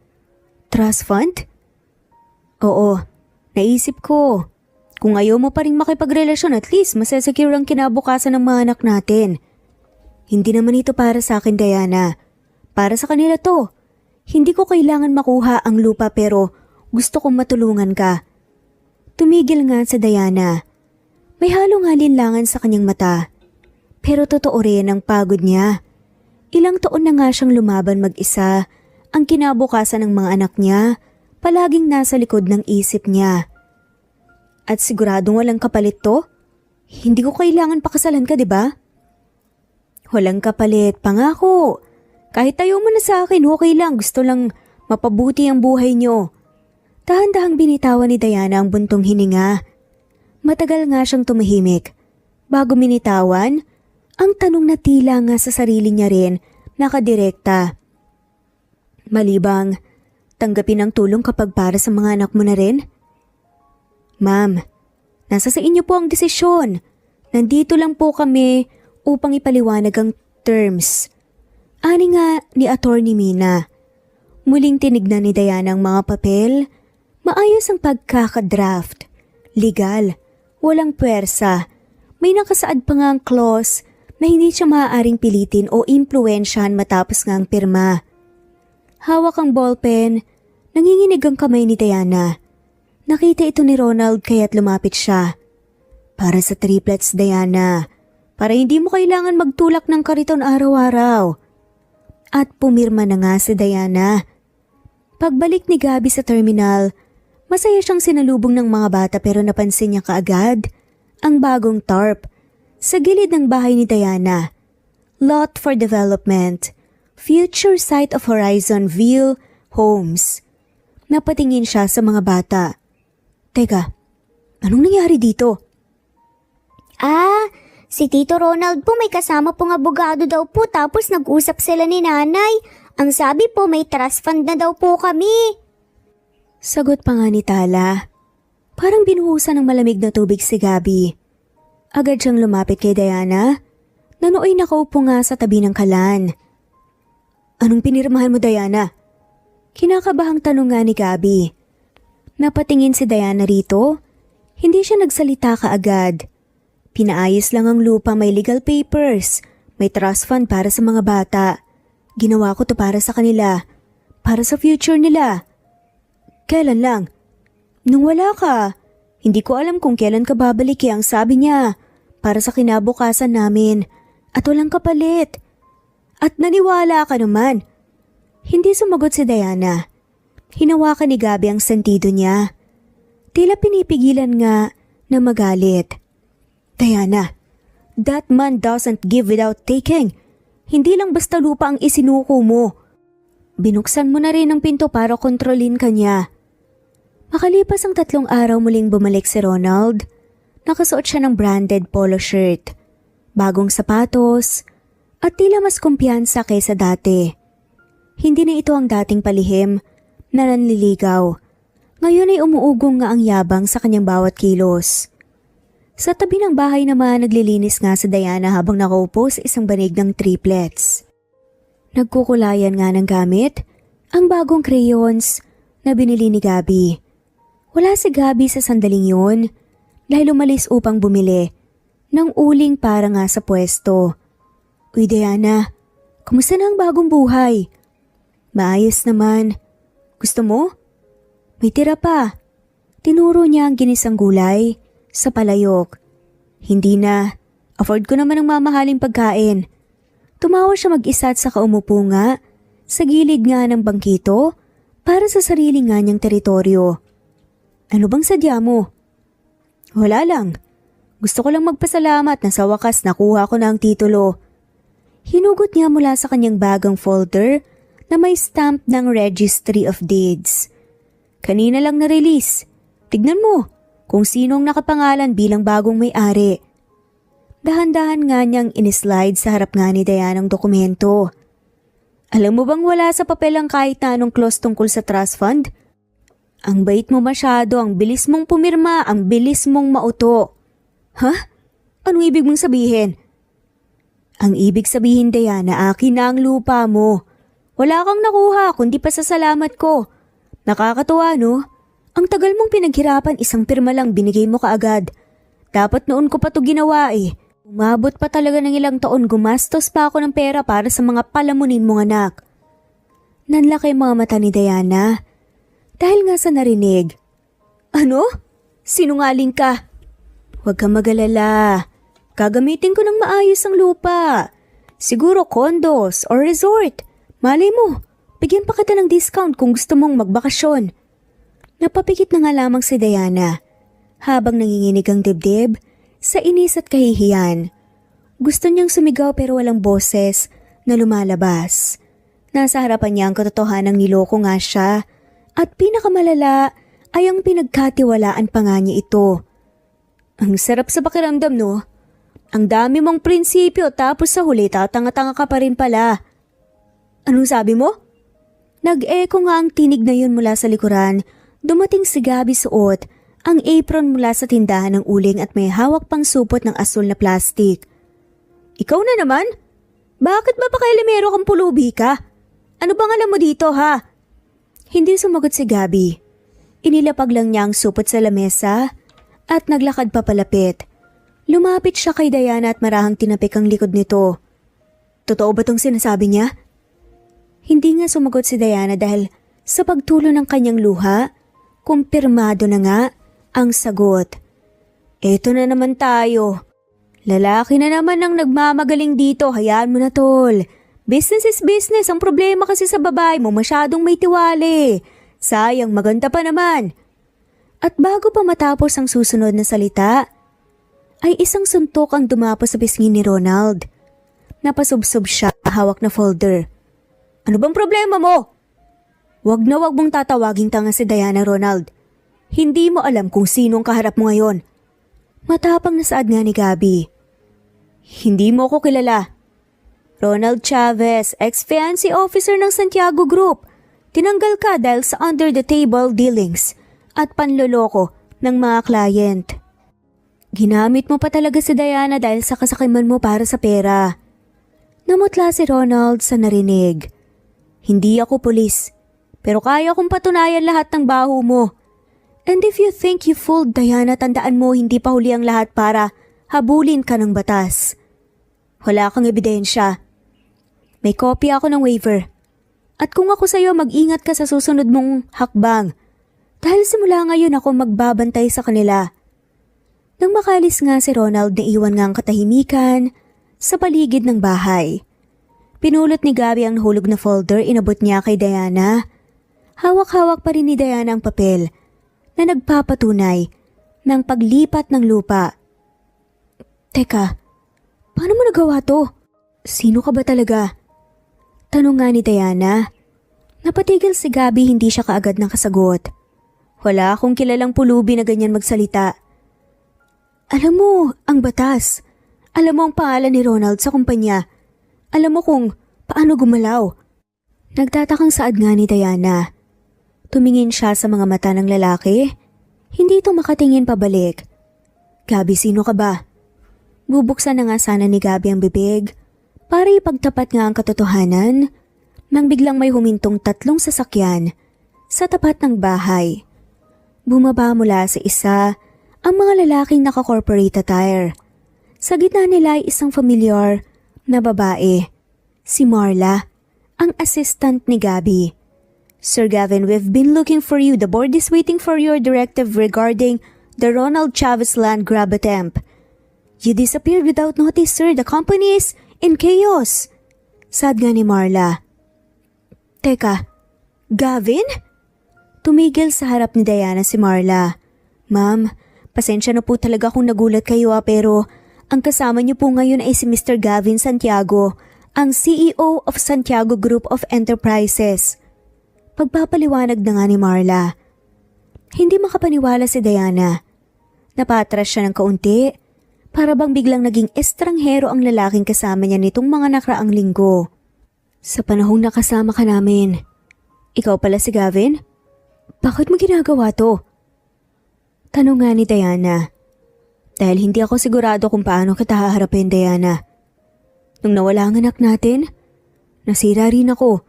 S1: Trust fund? Oo, naisip ko. Kung ayaw mo pa rin makipagrelasyon at least masesecure ang kinabukasan ng mga anak natin. Hindi naman ito para sa akin, Diana. Para sa kanila to. Hindi ko kailangan makuha ang lupa pero gusto kong matulungan ka. Tumigil nga sa Diana. May halong alinlangan sa kanyang mata. Pero totoo rin ang pagod niya. Ilang taon na nga siyang lumaban mag-isa. Ang kinabukasan ng mga anak niya, palaging nasa likod ng isip niya. At siguradong walang kapalit to? Hindi ko kailangan pakasalan ka, di ba? Walang kapalit, pangako. Kahit tayo mo na sa akin, okay lang. Gusto lang mapabuti ang buhay niyo. Dahan-dahang binitawan ni Diana ang buntong hininga. Matagal nga siyang tumahimik. Bago minitawan, ang tanong na tila nga sa sarili niya rin nakadirekta. Malibang, tanggapin ang tulong kapag para sa mga anak mo na rin? Ma'am, nasa sa inyo po ang desisyon. Nandito lang po kami upang ipaliwanag ang terms. Ani nga ni Attorney Mina. Muling tinignan ni Diana ang mga papel. Maayos ang pagkakadraft. Legal. Walang puwersa. May nakasaad pa nga ang clause na hindi siya maaaring pilitin o impluwensyahan matapos nga ang pirma. Hawak ang ballpen. Nanginginig ang kamay ni Diana. Nakita ito ni Ronald kaya't lumapit siya. Para sa triplets, Diana. Para hindi mo kailangan magtulak ng kariton araw-araw. At pumirma na nga si Diana. Pagbalik ni Gabby sa terminal, masaya siyang sinalubong ng mga bata pero napansin niya kaagad ang bagong tarp sa gilid ng bahay ni Diana. Lot for development. Future site of Horizon View Homes. Napatingin siya sa mga bata. Teka, anong nangyari dito?
S2: Si Tito Ronald po may kasama pong abogado daw po tapos nag-usap sila ni nanay. Ang sabi po may trust fund na daw po kami.
S1: Sagot pa nga ni Tala. Parang binuhusan ng malamig na tubig si Gabby. Agad siyang lumapit kay Diana. Nanooy nakaupo nga sa tabi ng kalan. Anong pinirmahan mo, Diana? Kinakabahang tanong nga ni Gabby. Napatingin si Diana rito. Hindi siya nagsalita kaagad. Pinaayos lang ang lupa, may legal papers. May trust fund para sa mga bata. Ginawa ko to para sa kanila. Para sa future nila. Kailan lang? Nung wala ka. Hindi ko alam kung kailan ka babalik ang sabi niya. Para sa kinabukasan namin. At walang kapalit. At naniwala ka naman. Hindi sumagot si Diana. Hinawakan ni Gabby ang sentido niya. Tila pinipigilan nga na magalit. Diana, that man doesn't give without taking. Hindi lang basta lupa ang isinuko mo. Binuksan mo na rin ang pinto para kontrolin ka niya. Makalipas ang 3 araw muling bumalik si Ronald. Nakasuot siya ng branded polo shirt, bagong sapatos, at tila mas kumpiyansa kaysa dati. Hindi na ito ang dating palihim na nanliligaw. Ngayon ay umuugong nga ang yabang sa kanyang bawat kilos. Sa tabi ng bahay naman naglilinis nga si Diana habang nakaupo sa isang banig ng triplets. Nagkukulayan nga ng gamit ang bagong crayons na binili ni Gabby. Wala si Gabby sa sandaling yun dahil umalis upang bumili ng uling para nga sa pwesto. Uy Diana, kumusta na ang bagong buhay? Maayos naman. Gusto mo? May tira pa. Tinuro niya ang ginisang gulay sa palayok. Hindi na. Afford ko naman ang mamahaling pagkain. Tumawa siya mag-isa at saka umupo nga sa gilid nga ng bangkito para sa sarili nga niyang teritoryo. Ano bang sadya mo? Wala lang. Gusto ko lang magpasalamat na sa wakas nakuha ko na ang titulo. Hinugot niya mula sa kanyang bagang folder na may stamp ng Registry of Deeds. Kanina lang na-release. Tignan mo kung sinong nakapangalan bilang bagong may-ari. Dahan-dahan nga niyang inislide sa harap nga ni Diana ang dokumento. Alam mo bang wala sa papel ang kahit na anong clause tungkol sa trust fund? Ang bait mo masyado, ang bilis mong pumirma, ang bilis mong mauto. Ha? Anong ibig mong sabihin? Ang ibig sabihin, Diana, akin na ang lupa mo. Wala kang nakuha kundi pa sa salamat ko. Nakakatuwa, no? Ang tagal mong pinaghirapan, isang pirma lang binigay mo kaagad. Dapat noon ko pa to ginawa eh. Umabot pa talaga ng ilang taon, gumastos pa ako ng pera para sa mga palamunin mong anak. Nanlaki mga mata ni Diana. Dahil nga sa narinig. Ano? Sinungaling ka? Huwag kang mag-alala. Gagamitin ko ng maayos ang lupa. Siguro condos or resort. Malay mo, bigyan pa kita ng discount kung gusto mong magbakasyon. Napapikit na nga lamang si Diana habang nanginginig ang dibdib sa inis at kahihiyan. Gusto niyang sumigaw pero walang boses na lumalabas. Nasa harapan niya ang katotohanang niloko nga siya at pinakamalala ay ang pinagkatiwalaan pa nga niya ito. Ang sarap sa pakiramdam, no? Ang dami mong prinsipyo tapos sa huli tatanga-tanga ka pa rin pala. Anong sabi mo? Nag-echo nga ang tinig na yun mula sa likuran. Dumating si Gabby suot ang apron mula sa tindahan ng uling at may hawak pang supot ng asul na plastik. Ikaw na naman? Bakit ba pakailamero kang pulubi ka? Ano bang alam mo dito ha? Hindi sumagot si Gabby. Inilapag lang niya ang supot sa lamesa at naglakad papalapit. Lumapit siya kay Diana at marahang tinapik ang likod nito. Totoo ba tong sinasabi niya? Hindi nga sumagot si Diana dahil sa pagtulo ng kanyang luha, kumpirmado na nga ang sagot. Eto na naman tayo. Lalaki na naman ang nagmamagaling dito, hayaan mo na tol. Business is business, ang problema kasi sa babae mo masyadong may tiwali. Sayang, maganda pa naman. At bago pa matapos ang susunod na salita, ay isang suntok ang dumapos sa pisngi ni Ronald. Napasubsob siya, hawak na folder. Ano bang problema mo? Wag na wag mong tatawaging tanga si Diana, Ronald. Hindi mo alam kung sinong kaharap mo ngayon. Matapang na saad nga ni Gabby. Hindi mo ko kilala. Ronald Chavez, ex-fiancé officer ng Santiago Group. Tinanggal ka dahil sa under-the-table dealings at panloloko ng mga client. Ginamit mo pa talaga si Diana dahil sa kasakiman mo para sa pera. Namutla si Ronald sa narinig. Hindi ako pulis, pero kaya kong patunayan lahat ng baho mo. And if you think you fooled Diana, tandaan mo hindi pa huli ang lahat para habulin ka ng batas. Wala kang ebidensya. May kopya ako ng waiver. At kung ako sa'yo, mag-ingat ka sa susunod mong hakbang. Dahil simula ngayon ako magbabantay sa kanila. Nang makalis nga si Ronald, naiwan nga ang katahimikan sa paligid ng bahay. Pinulot ni Gabby ang hulog na folder, inabot niya kay Diana. Hawak-hawak pa rin ni Diana ang papel na nagpapatunay ng paglipat ng lupa. Teka, paano mo nagawa to? Sino ka ba talaga? Tanong nga ni Diana. Napatigil si Gabby, hindi siya kaagad nakasagot. Wala akong kilalang pulubi na ganyan magsalita. Alam mo, ang batas. Alam mo ang pangalan ni Ronald sa kumpanya. Alam mo kung paano gumalaw. Nagtatakang saad nga ni Diana. Tumingin siya sa mga mata ng lalaki. Hindi ito makatingin pabalik. Gabby, sino ka ba? Bubuksan na nga sana ni Gabby ang bibig para ipagtapat nga ang katotohanan nang biglang may humintong 3 sasakyan sa tapat ng bahay. Bumaba mula sa isa ang mga lalaking naka-corporate attire. Sa gitna nila ay isang familiar na babae, si Marla, ang assistant ni Gabby. Sir Gavin, we've been looking for you. The board is waiting for your directive regarding the Ronald Chavez land grab attempt. You disappeared without notice, sir. The company is in chaos. Sad nga ni Marla. Teka, Gavin? Tumigil sa harap ni Diana si Marla. Ma'am, pasensya na po talaga kung nagulat kayo pero ang kasama niyo po ngayon ay si Mr. Gavin Santiago, ang CEO of Santiago Group of Enterprises. Pagpapaliwanag na nga ni Marla. Hindi makapaniwala si Diana. Napatras siya ng kaunti para bang biglang naging estranghero ang lalaking kasama niya nitong mga nakaraang linggo. Sa panahong nakasama ka namin, ikaw pala si Gavin? Bakit mo ginagawa to? Tanong nga ni Diana. Dahil hindi ako sigurado kung paano kita haharapin, Diana. Nung nawala ang anak natin, nasira rin ako.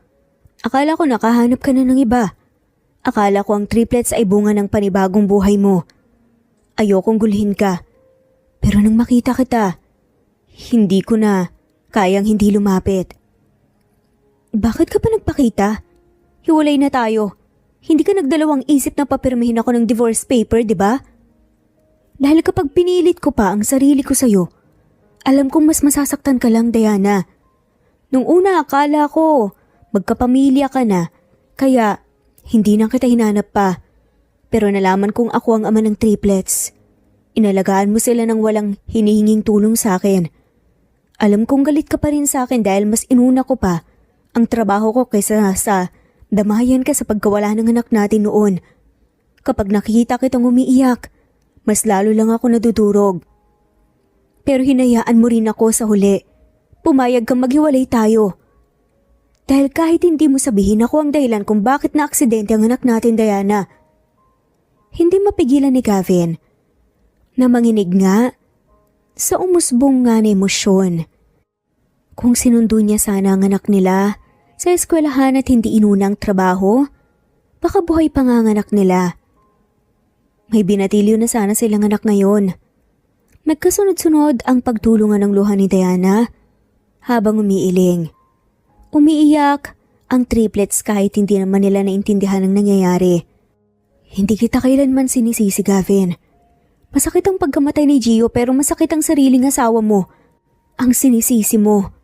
S1: Akala ko nakahanap ka na ng iba. Akala ko ang triplets ay bunga ng panibagong buhay mo. Ayokong gulhin ka. Pero nang makita kita, hindi ko na kayang hindi lumapit. Bakit ka pa nagpakita? Hiwalay na tayo. Hindi ka nagdalawang isip na papirmahin ako ng divorce paper, di ba? Dahil kapag pinilit ko pa ang sarili ko sa'yo, alam kong mas masasaktan ka lang, Diana. Nung una akala ko, magkapamilya ka na, kaya hindi na kita hinanap pa. Pero nalaman kong ako ang ama ng triplets. Inalagaan mo sila ng walang hinihinging tulong sa akin. Alam kong galit ka pa rin sa akin dahil mas inuna ko pa ang trabaho ko kaysa sa damayan ka sa pagkawala ng anak natin noon. Kapag nakikita kitang umiiyak, mas lalo lang ako nadudurog. Pero hinayaan mo rin ako sa huli. Pumayag kang maghiwalay tayo. Dahil kahit hindi mo sabihin ako ang dahilan kung bakit na-aksidente ang anak natin, Diana. Hindi mapigilan ni Gavin na manginig nga sa umusbong nga na emosyon Kung sinundo niya sana ang anak nila sa eskwelahan at hindi inunang trabaho, baka buhay pa nga ang anak nila. May binatilyo na sana silang anak ngayon. Nagkasunod-sunod ang pagtulungan ng luha ni Diana habang umiiling. Umiiyak ang triplets kahit hindi naman nila naintindihan ang nangyayari. Hindi kita kailanman sinisisi, Gavin. Masakit ang pagkamatay ni Gio pero masakit ang sariling asawa mo. Ang sinisisi mo.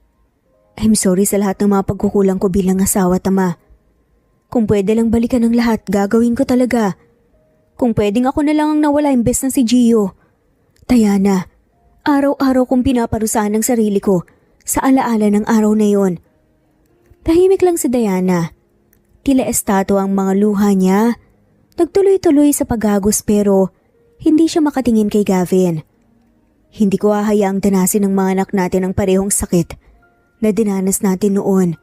S1: I'm sorry sa lahat ng mga pagkukulang ko bilang asawa at ama. Kung pwede lang balikan ang lahat, gagawin ko talaga. Kung pwedeng ako na lang ang nawala imbes na si Gio. Diana, araw-araw kong pinaparusahan ang sarili ko sa alaala ng araw na yon. Tahimik lang si Diana. Tila estatwa ang mga luha niya. Nagtuloy-tuloy sa paghagos pero hindi siya makatingin kay Gavin. Hindi ko hahayaang danasin ng mga anak natin ang parehong sakit na dinanas natin noon.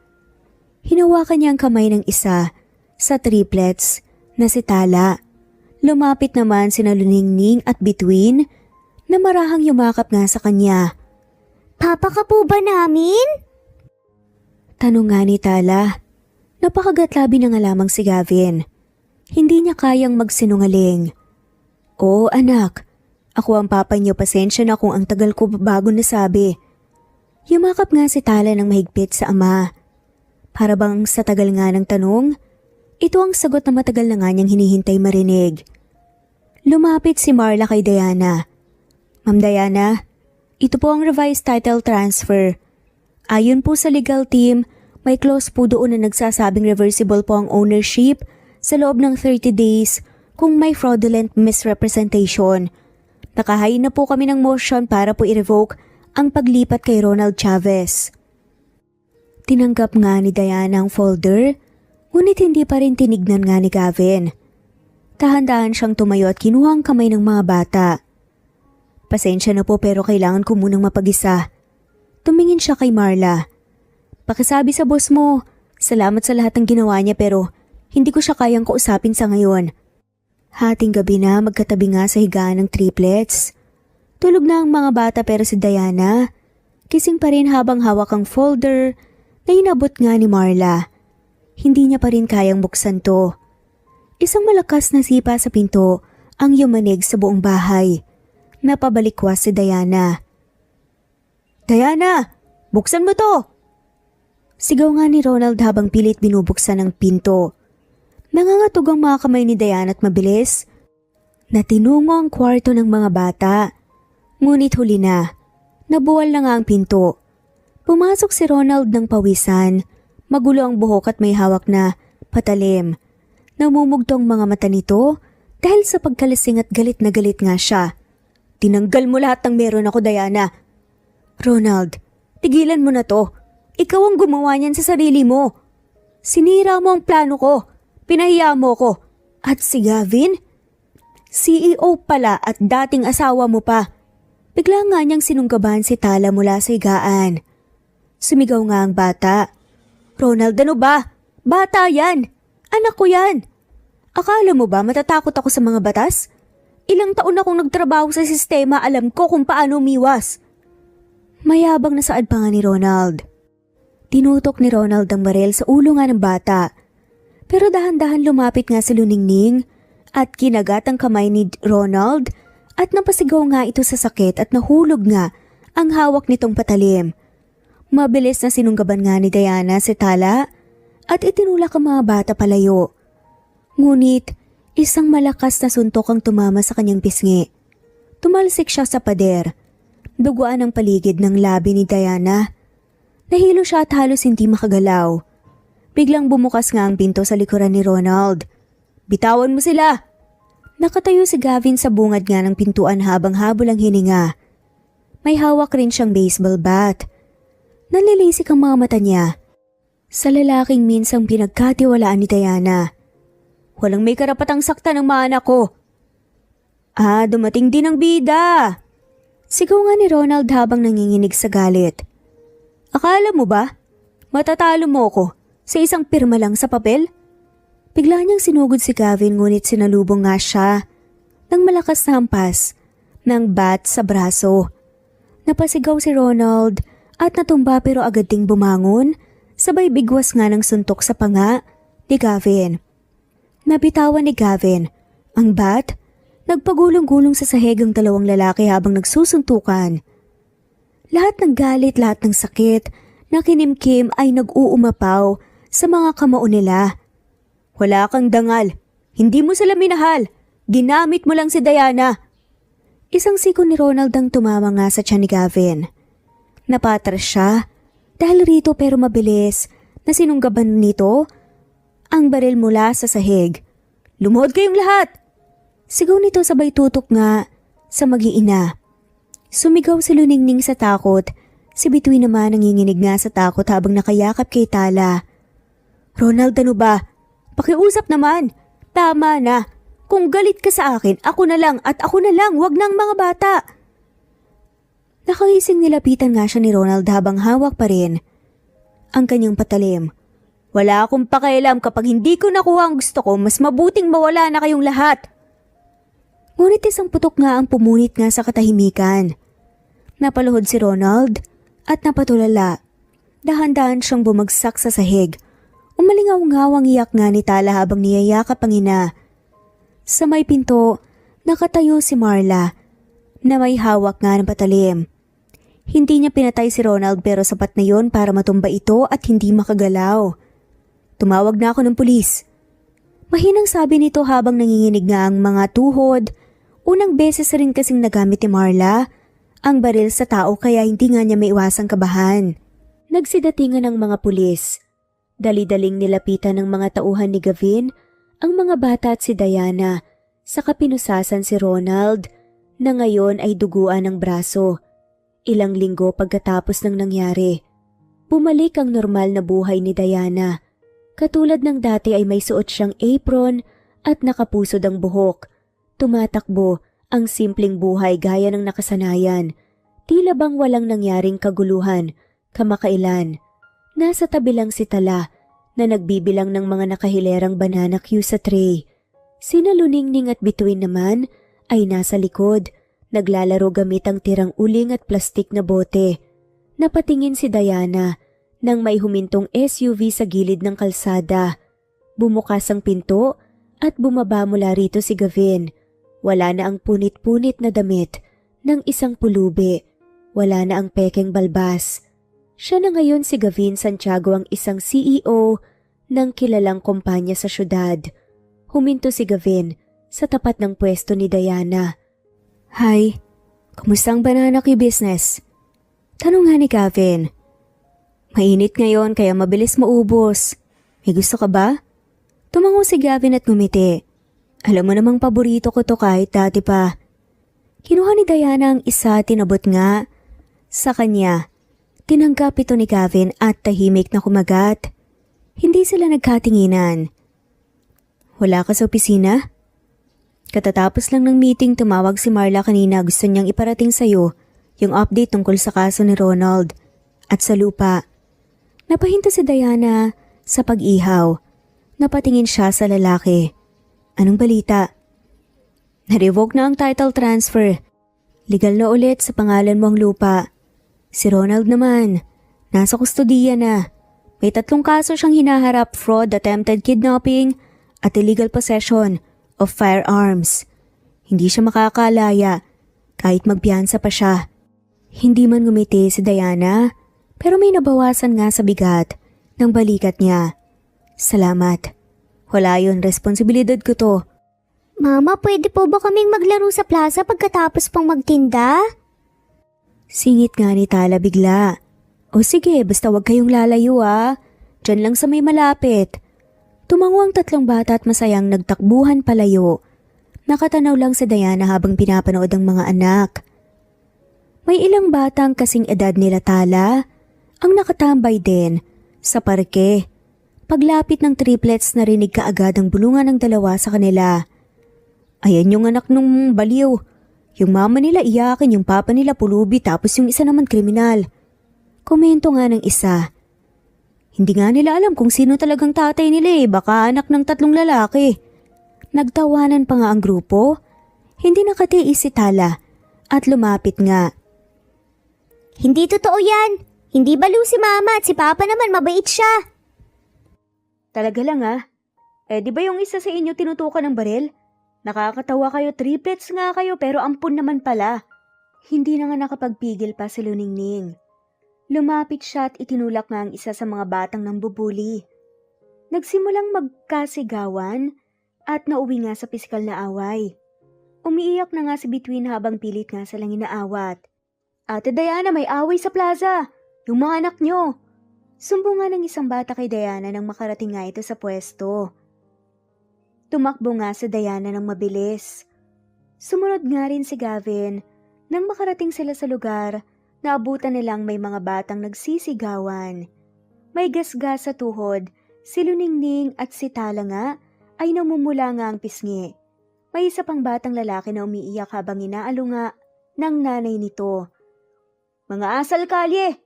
S1: Hinawakan niya ang kamay ng isa sa triplets na si Tala. Lumapit naman sina Luningning at Bituin na marahang yumakap nga sa kanya.
S2: Papa ka po ba namin?
S1: Tanong nga ni Tala. Napakagatlabi na nga lamang si Gavin. Hindi niya kayang magsinungaling. Oo anak, ako ang papa niyo, pasensya na kung ang tagal ko bago nasabi. Yumakap nga si Tala ng mahigpit sa ama. Para bang sa tagal nga ng tanong, ito ang sagot na matagal na nga niyang hinihintay marinig. Lumapit si Marla kay Diana. Ma'am Diana, ito po ang revised title transfer. Ayon po sa legal team, may clause po doon na nagsasabing reversible po ang ownership sa loob ng 30 days kung may fraudulent misrepresentation. Nakahain na po kami ng motion para po i-revoke ang paglipat kay Ronald Chavez. Tinanggap nga ni Diana ang folder, ngunit hindi pa rin tinignan nga ni Gavin. Dahan-dahan siyang tumayo at kinuha ang kamay ng mga bata. Pasensya na po pero kailangan ko munang mapag-isa. Tumingin siya kay Marla. Pakisabi sa boss mo, salamat sa lahat ng ginawa niya pero hindi ko siya kayang kausapin sa ngayon. Hating gabi na magkatabi nga sa higaan ng triplets. Tulog na ang mga bata pero si Diana, kising pa rin habang hawak ang folder na inabot nga ni Marla. Hindi niya pa rin kayang buksan to. Isang malakas na sipa sa pinto ang yumanig sa buong bahay. Napabalikwas si Diana. Diana, buksan mo to! Sigaw nga ni Ronald habang pilit binubuksan ang pinto. Nangangatog ang mga kamay ni Diana at mabilis na tinungo ang kwarto ng mga bata. Ngunit huli na, nabuwal na nga ang pinto. Pumasok si Ronald ng pawisan, magulo ang buhok at may hawak na patalim. Namumugtong mga mata nito dahil sa pagkalasing at galit na galit nga siya. Tinanggal mo lahat ng meron ako, Diana. Ronald, tigilan mo na to. Ikaw ang gumawa niyan sa sarili mo. Sinira mo ang plano ko. Pinahiya mo ko. At si Gavin? CEO pala at dating asawa mo pa. Bigla nga niyang sinunggaban si Tala mula sa higaan. Sumigaw nga ang bata. Ronald, ano ba? Bata yan! Anak ko yan! Akala mo ba matatakot ako sa mga batas? Ilang taon akong nagtrabaho sa sistema, alam ko kung paano umiwas. Mayabang na saad pa nga ni Ronald. Tinutok ni Ronald ang barel sa ulo nga ng bata. Pero dahan-dahan lumapit nga si Luningning at kinagat ang kamay ni Ronald at napasigaw nga ito sa sakit at nahulog nga ang hawak nitong patalim. Mabilis na sinunggaban nga ni Diana si Tala at itinulak ang mga bata palayo. Ngunit isang malakas na suntok ang tumama sa kanyang pisngi. Tumalsik siya sa pader. Duguan ang paligid ng labi ni Diana. Nahilo siya at halos hindi makagalaw. Biglang bumukas nga ang pinto sa likuran ni Ronald. Bitawan mo sila! Nakatayo si Gavin sa bungad nga ng pintuan habang habol ang hininga. May hawak rin siyang baseball bat. Nalilisik ang mga mata niya sa lalaking minsang pinagkatiwalaan ni Diana. Walang may karapatang saktan ng mga anak ko. Dumating din ang bida! Sigaw nga ni Ronald habang nanginginig sa galit. Akala mo ba? Matatalo mo ko sa isang pirma lang sa papel? Bigla niyang sinugod si Gavin ngunit sinalubong nga siya ng malakas na hampas ng bat sa braso. Napasigaw si Ronald at natumba pero agad ding bumangon, sabay bigwas nga ng suntok sa panga ni Gavin. Nabitawan ni Gavin ang bat, nagpagulong-gulong sa sahig ang dalawang lalaki habang nagsusuntukan. Lahat ng galit, lahat ng sakit na kinimkim ay nag-uumapaw sa mga kamao nila. Wala kang dangal, hindi mo sila minahal, ginamit mo lang si Diana. Isang siko ni Ronald ang tumama nga sa tiyan ni Gavin. Napatras siya dahil rito pero mabilis na sinunggaban nito ang baril mula sa sahig. Lumuhod kayong lahat! Sigaw nito sabay tutok nga sa mag-iina. Sumigaw si Luningning sa takot, si Bituin naman nanginginig nga sa takot habang nakayakap kay Tala. Ronald, ano ba? Pakiusap naman! Tama na! Kung galit ka sa akin, ako na lang at ako na lang, wag ng mga bata! Nakangising nilapitan nga siya ni Ronald habang hawak pa rin ang kanyang patalim. Wala akong pakialam kapag hindi ko nakuha ang gusto ko, mas mabuting mawala na kayong lahat. Ngunit isang putok nga ang pumunit nga sa katahimikan. Napaluhod si Ronald at napatulala. Dahan-dahan siyang bumagsak sa sahig. Umalingaw-ngawang iyak nga ni Tala habang niyayakap ang ina. Sa may pinto, nakatayo si Marla na may hawak nga ng patalim. Hindi niya pinatay si Ronald pero sapat na yon para matumba ito at hindi makagalaw. Tumawag na ako ng pulis. Mahinang sabi nito habang nanginginig nga ang mga tuhod. Unang beses rin kasing nagamit ni Marla ang baril sa tao kaya hindi nga niya maiwasang kabahan. Nagsidatingan ng mga pulis. Dali-daling nilapitan ng mga tauhan ni Gavin ang mga bata at si Diana, saka pinusasan si Ronald na ngayon ay duguan ng braso. Ilang linggo pagkatapos ng nangyari, bumalik ang normal na buhay ni Diana. Katulad ng dati ay may suot siyang apron at nakapusod ang buhok. Tumatakbo ang simpleng buhay gaya ng nakasanayan. Tila bang walang nangyaring kaguluhan, kamakailan. Nasa tabi lang si Tala na nagbibilang ng mga nakahilerang banana cue sa tray. Sina Luningning at Bituin naman ay nasa likod, naglalaro gamit ang tirang uling at plastik na bote. Napatingin si Diana nang may humintong SUV sa gilid ng kalsada. Bumukas ang pinto at bumaba mula rito si Gavin. Wala na ang punit-punit na damit ng isang pulubi. Wala na ang pekeng balbas. Siya na ngayon si Gavin Santiago, ang isang CEO ng kilalang kumpanya sa syudad. Huminto si Gavin sa tapat ng pwesto ni Diana. Hi, kumusta ang banana cue business? Tanong nga ni Gavin. Mainit ngayon kaya mabilis maubos. May gusto ka ba? Tumango si Gavin at ngumiti. Alam mo namang paborito ko to kahit dati pa. Kinuha ni Diana ang isa, tinabot nga sa kanya. Tinanggap ito ni Gavin at tahimik na kumagat. Hindi sila nagkatinginan. Wala ka sa opisina? Katatapos lang ng meeting, tumawag si Marla kanina. Gusto niyang iparating sa'yo yung update tungkol sa kaso ni Ronald at sa lupa. Napahinto si Diana sa pag-ihaw. Napatingin siya sa lalaki. Anong balita? Na-revoke na ang title transfer. Legal na ulit sa pangalan mo ang lupa. Si Ronald naman, nasa kustudiya na. May 3 kaso siyang hinaharap: fraud, attempted kidnapping at illegal possession of firearms. Hindi siya makakalaya kahit magpiyansa pa siya. Hindi man ngumiti si Diana pero may nabawasan nga sa bigat ng balikat niya. Salamat. Wala yun, responsibilidad ko to.
S2: Mama, pwede po ba kaming maglaro sa plaza pagkatapos pang magtinda?
S1: Singit nga ni Tala bigla. O sige, basta wag kayong lalayo ah. Diyan lang sa may malapit. Tumango ang 3 bata at masayang nagtakbuhan palayo. Nakatanaw lang si Diana habang pinapanood ang mga anak. May ilang batang kasing edad nila Tala ang nakatambay din sa parke. Paglapit ng triplets, narinig kaagad ang bulungan ng 2 sa kanila. Ayan yung anak nung baliw. Yung mama nila iyakin, yung papa nila pulubi, tapos yung isa naman kriminal. Komento nga ng isa. Hindi nga nila alam kung sino talagang tatay nila baka anak ng 3 lalaki. Nagtawanan pa nga ang grupo. Hindi nakatiis si Tala at lumapit nga.
S2: Hindi totoo yan. Hindi baliw si Mama at si Papa naman mabait siya.
S1: Talaga lang di ba yung isa sa inyo tinutukan ng baril? Nakakatawa kayo, triplets nga kayo pero ampun naman pala. Hindi na nga nakapagpigil pa si Luningning. Lumapit siya at itinulak nga ang isa sa mga batang nambubuli. Nagsimulang magkasigawan at nauwi nga sa pisikal na away. Umiiyak na nga si Bituin habang pilit nga silang inaawat. Ate Diana, may away sa plaza! Yung mga anak nyo! Sumbungan ng isang bata kay Diana nang makarating nga ito sa pwesto. Tumakbo nga si Diana ng mabilis. Sumunod nga rin si Gavin nang makarating sila sa lugar. Naabutan nilang may mga batang nagsisigawan. May gasgas sa tuhod, si Luningning at si Tala nga ay namumula nga ang pisngi. May isa pang batang lalaki na umiiyak habang inaalunga ng nanay nito. Mga asal kalye!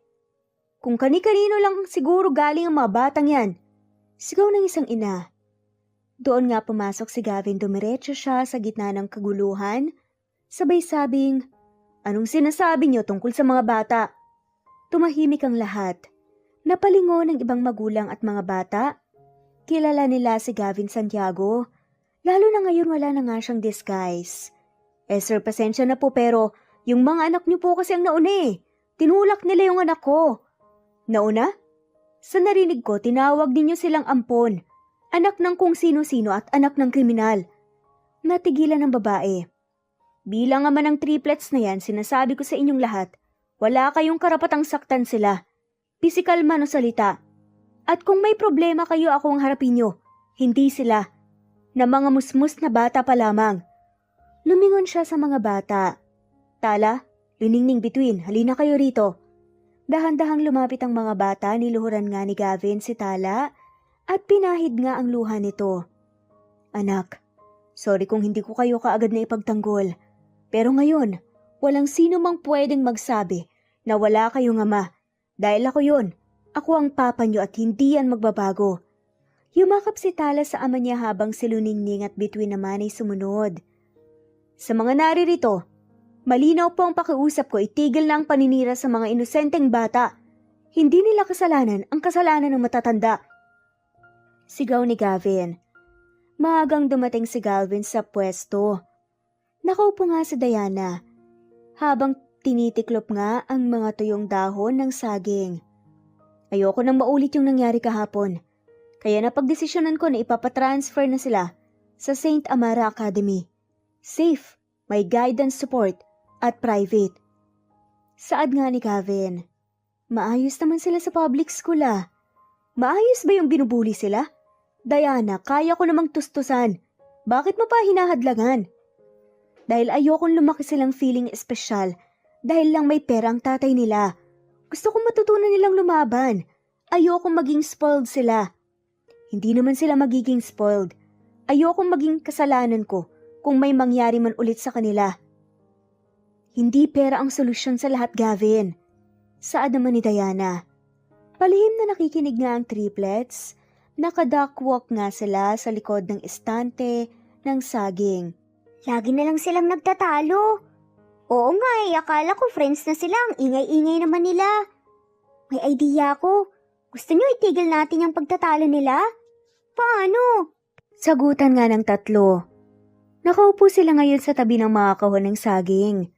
S1: Kung kani-kanino lang siguro galing ang mga batang yan. Sigaw ng isang ina. Doon nga pumasok si Gavin, dumiretso siya sa gitna ng kaguluhan. Sabay sabing, anong sinasabi niyo tungkol sa mga bata? Tumahimik ang lahat. Napalingon ng ibang magulang at mga bata. Kilala nila si Gavin Santiago. Lalo na ngayon wala na nga siyang disguise. Sir, pasensya na po pero yung mga anak niyo po kasi ang nauna eh. Tinulak nila yung anak ko. Nauna? Sa narinig ko, tinawag ninyo silang ampon. Anak ng kung sino-sino at anak ng kriminal. Natigilan ng babae. Bilang ama ng triplets na yan, sinasabi ko sa inyong lahat, wala kayong karapatang saktan sila. Pisikal man o salita. At kung may problema kayo, ako ang harapin nyo. Hindi sila. Na mga musmus na bata pa lamang. Lumingon siya sa mga bata. Tala, Luningning, Bituin, halina kayo rito. Dahan-dahang lumapit ang mga bata, niluhuran nga ni Gavin si Tala at pinahid nga ang luha nito. Anak, sorry kung hindi ko kayo kaagad na ipagtanggol. Pero ngayon, walang sino mang pwedeng magsabi na wala kayong ama. Dahil ako yun, ako ang papa nyo at hindi yan magbabago. Yumakap si Tala sa ama niya habang si Luningning at Bituin naman ay sumunod. Sa mga naririto, malinaw po ang pakiusap ko, itigil na ang paninira sa mga inosenteng bata. Hindi nila kasalanan ang kasalanan ng matatanda. Sigaw ni Gavin. Maagang dumating si Galvin sa pwesto. Nakaupo nga si Diana, habang tinitiklop nga ang mga tuyong dahon ng saging. Ayoko nang maulit yung nangyari kahapon, kaya napagdesisyonan ko na ipapatransfer na sila sa Saint Amara Academy. Safe, may guidance support, at private. Saad nga ni Gavin, maayos naman sila sa public school Maayos ba yung binubuli sila? Diana, kaya ko namang tustusan. Bakit mo pa hinahadlangan? Dahil ayokong lumaki silang feeling espesyal dahil lang may pera ang tatay nila. Gusto kong matutunan nilang lumaban. Ayokong maging spoiled sila. Hindi naman sila magiging spoiled. Ayokong maging kasalanan ko kung may mangyari man ulit sa kanila. Hindi pera ang solusyon sa lahat, Gavin. Saad naman ni Diana. Palihim na nakikinig nga ang triplets. Nakadakwalk nga sila sa likod ng estante ng saging.
S2: Lagi na lang silang nagtatalo. Oo nga akala ko friends na sila, ang ingay-ingay naman nila. May idea ko. Gusto nyo itigil natin yung pagtatalo nila? Paano?
S1: Sagutan nga ng tatlo. Nakaupo sila ngayon sa tabi ng mga kahon ng saging.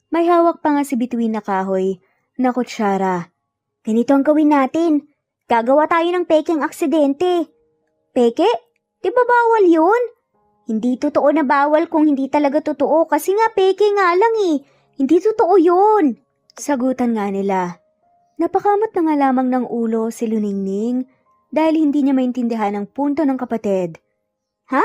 S1: May hawak pa nga si Bituin na kahoy na kutsara.
S2: Ganito ang gawin natin. Gagawa tayo ng pekeng aksidente. Peke? Di ba bawal yun? Hindi totoo na bawal kung hindi talaga totoo kasi nga peke nga lang Hindi totoo yun.
S1: Sagutan nga nila. Napakamot na nga lamang ng ulo si Luningning dahil hindi niya maintindihan ang punto ng kapatid.
S2: Ha?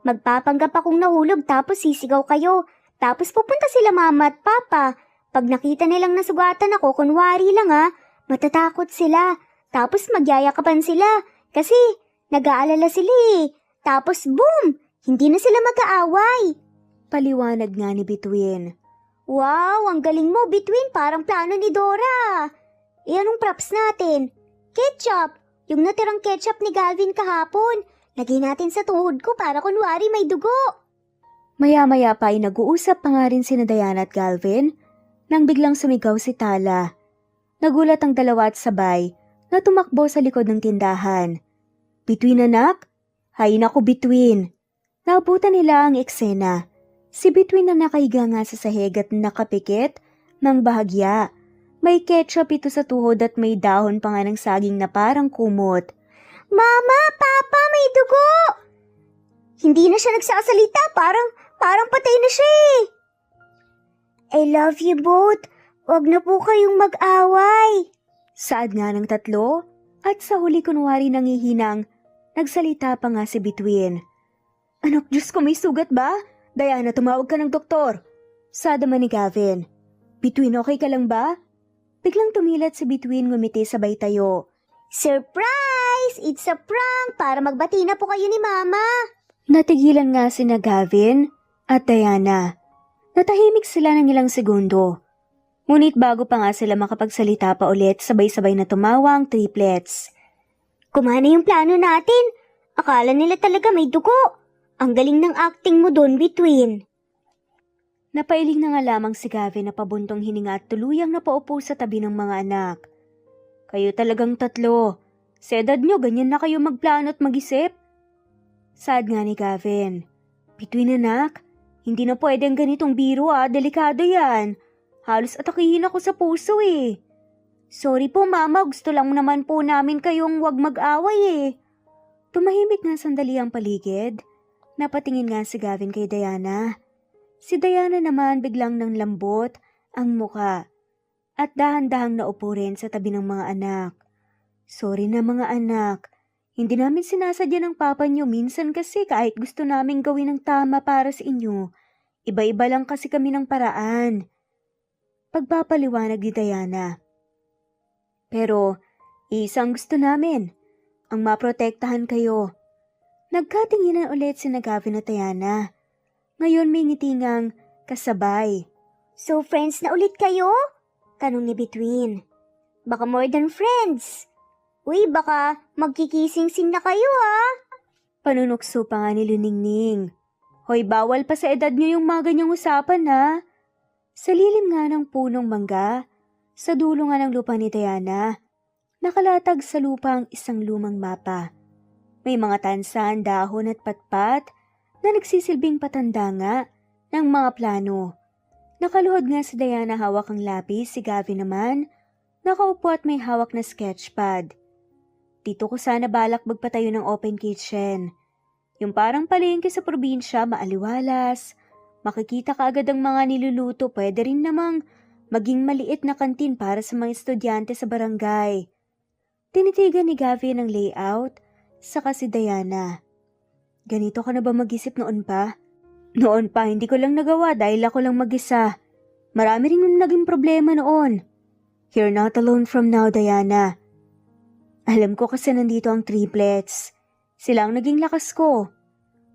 S2: Magpapanggap akong nahulog tapos sisigaw kayo. Tapos pupunta sila mama at papa. Pag nakita nilang nasugatan ako, kunwari lang matatakot sila. Tapos magyayakapan sila kasi nag-aalala sila Tapos boom! Hindi na sila mag-aaway.
S1: Paliwanag nga ni Bituin.
S2: Wow! Ang galing mo, Bituin. Parang plano ni Dora. Anong props natin? Ketchup! Yung natirang ketchup ni Galvin kahapon. Lagay natin sa tuhod ko para kunwari may dugo.
S1: Maya-maya pa ay nag-uusap pa nga rin sina Diana at Galvin nang biglang sumigaw si Tala. Nagulat ang dalawa at sabay na tumakbo sa likod ng tindahan. Between anak? Hay naku Between. Naabutan nila ang eksena. Si Between na nakahiga nga sa sahig at nakapikit ng bahagya. May ketchup ito sa tuhod at may dahon pa nga ng saging na parang kumot.
S2: Mama, Papa, may dugo! Hindi na siya nagsasalita, parang patay na siya eh. I love you both. Huwag na po kayong mag-away.
S1: Saad nga ng tatlo at sa huli kunwari nangihinang nagsalita pa nga si Between. Anak, Diyos ko, may sugat ba? Diana, tumawag ka ng doktor. Saad naman ni Gavin. Between, okay ka lang ba? Biglang tumilat si Between, ngumiti sabay tayo.
S2: Surprise! It's a prank para magbati na po kayo ni Mama.
S1: Natigilan nga sina Gavin at Diana. Natahimik sila ng ilang segundo. Ngunit bago pa nga sila makapagsalita pa ulit, sabay-sabay na tumawa ang triplets.
S2: Kumana yung plano natin. Akala nila talaga may dugo. Ang galing ng acting mo doon, Between.
S1: Napailing na nga lamang si Gavin na pabuntong hininga at tuluyang napaupo sa tabi ng mga anak. Kayo talagang tatlo. Sa edad nyo, ganyan na kayo magplano at mag-isip? Sad nga ni Gavin. Between anak, hindi na pwede ang ganitong biro delikado yan. Halos atakihin ako sa puso eh. Sorry po mama, gusto lang naman po namin kayong wag mag-away eh. Tumahimik nga sandali ang paligid. Napatingin nga si Gavin kay Diana. Si Diana naman biglang nang lambot ang muka. At dahan-dahang naupo rin sa tabi ng mga anak. Sorry na mga anak, hindi namin sinasadya ng papa niyo minsan kasi kahit gusto naming gawin ng tama para sa inyo. Iba-iba lang kasi kami ng paraan. Pagpapaliwanag ni Diana. Pero isang gusto namin, ang maprotektahan kayo. Nagkatinginan ulit si Gavin at Diana. Ngayon may ngitingang kasabay.
S2: So friends na ulit kayo? Tanong ni Between. Baka more than friends. Uy, baka magkikising-sing na kayo
S1: Panunukso pa nga ni Luningning. Hoy, bawal pa sa edad niyo yung mga ganyang usapan ha. Sa lilim nga ng punong mangga, sa dulo nga ng lupa ni Diana, nakalatag sa lupa ang isang lumang mapa. May mga tansan, dahon at patpat na nagsisilbing patanda nga ng mga plano. Nakaluhod nga si Diana hawak ang lapis, si Gavin naman, nakaupo at may hawak na sketchpad. Dito ko sana balak magpatayo ng open kitchen. Yung parang palengke sa probinsya, maaliwalas. Makikita ka agad ang mga niluluto, pwede rin namang maging maliit na kantin para sa mga estudyante sa barangay. Tinitigan ni Gavin ang layout, saka si Diana. Ganito ka na ba mag-isip noon pa? Noon pa, hindi ko lang nagawa dahil ako lang mag-isa. Marami rin yung naging problema noon. You're not alone from now, Diana. Alam ko kasi nandito ang triplets. Sila ang naging lakas ko.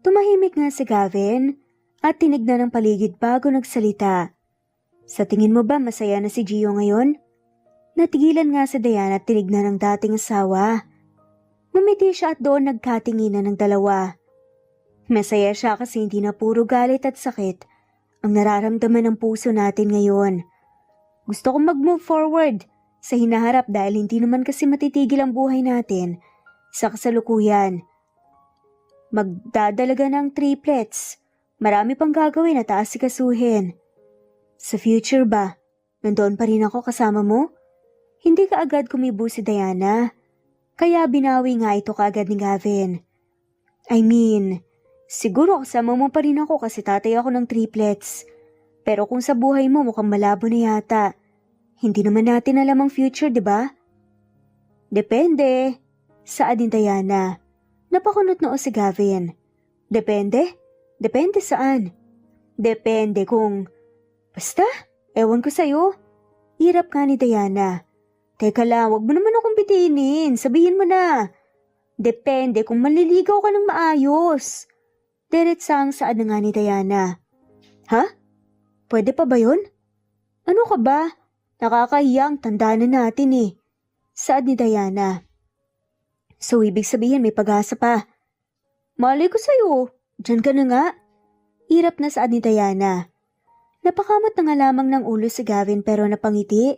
S1: Tumahimik nga si Gavin at tinignan ang paligid bago nagsalita. Sa tingin mo ba masaya na si Gio ngayon? Natigilan nga si Diana at tinignan ang dating asawa. Ngumiti siya at doon nagkatinginan ng dalawa. Masaya siya kasi hindi na puro galit at sakit ang nararamdaman ng puso natin ngayon. Gusto kong mag-move forward sa hinaharap dahil hindi naman kasi matitigil ang buhay natin sa kasalukuyan. Magdadalaga ng triplets. Marami pang gagawin at aasikasuhin. Sa future ba, nandoon pa rin ako kasama mo? Hindi ka agad kumibo si Diana. Kaya binawi nga ito kaagad ni Gavin. I mean, siguro kasama mo pa rin ako kasi tatay ako ng triplets. Pero kung sa buhay mo mukhang malabo na yata. Hindi naman natin alam ang future, di ba? Depende. Saad ni Diana. Napakunot noo si Gavin. Depende? Depende saan? Depende kung... Basta, ewan ko sa'yo. Hirap nga ni Diana. Teka lang, wag mo naman akong bitinin. Sabihin mo na. Depende kung maliligaw ka ng maayos. Diretsang saad na nga ni Diana. Ha? Pwede pa ba yun? Ano ka ba? Nakakahiyang, tanda na natin eh. Saad ni Diana. So, ibig sabihin may pag-asa pa. Malay ko sa'yo. Diyan ka na nga. Hirap na saad ni Diana. Napakamot na nga lamang ng ulo si Gavin pero napangiti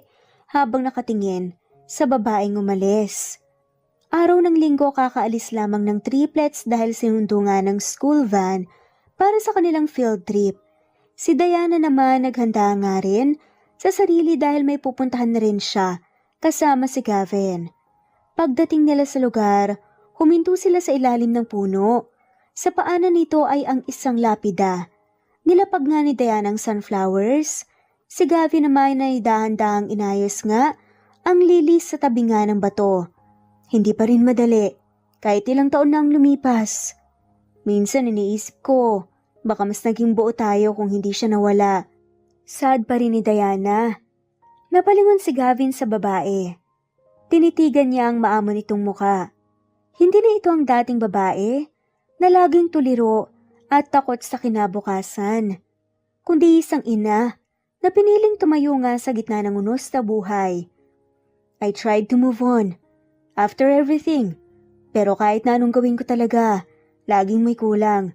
S1: habang nakatingin sa babaeng umalis. Araw ng linggo kakaalis lamang ng triplets dahil sinundo nga ng school van para sa kanilang field trip. Si Diana naman naghanda nga rin sa sarili dahil may pupuntahan na rin siya kasama si Gavin. Pagdating nila sa lugar, huminto sila sa ilalim ng puno. Sa paanan nito ay ang isang lapida. Nilapag nga ni Diana ang sunflowers. Si Gavin naman ay dahan-dahang inayos nga ang lilis sa tabi nga ng bato. Hindi pa rin madali, kahit ilang taon na ang lumipas. Minsan iniisip ko, baka mas naging buo tayo kung hindi siya nawala. Sad pa rin ni Diana. Napalingon si Gavin sa babae. Tinitigan niya ang maamo nitong muka. Hindi na ito ang dating babae na laging tuliro at takot sa kinabukasan, kundi isang ina na piniling tumayo nga sa gitna ng unos na buhay. I tried to move on after everything, pero kahit na anong gawin ko talaga, laging may kulang.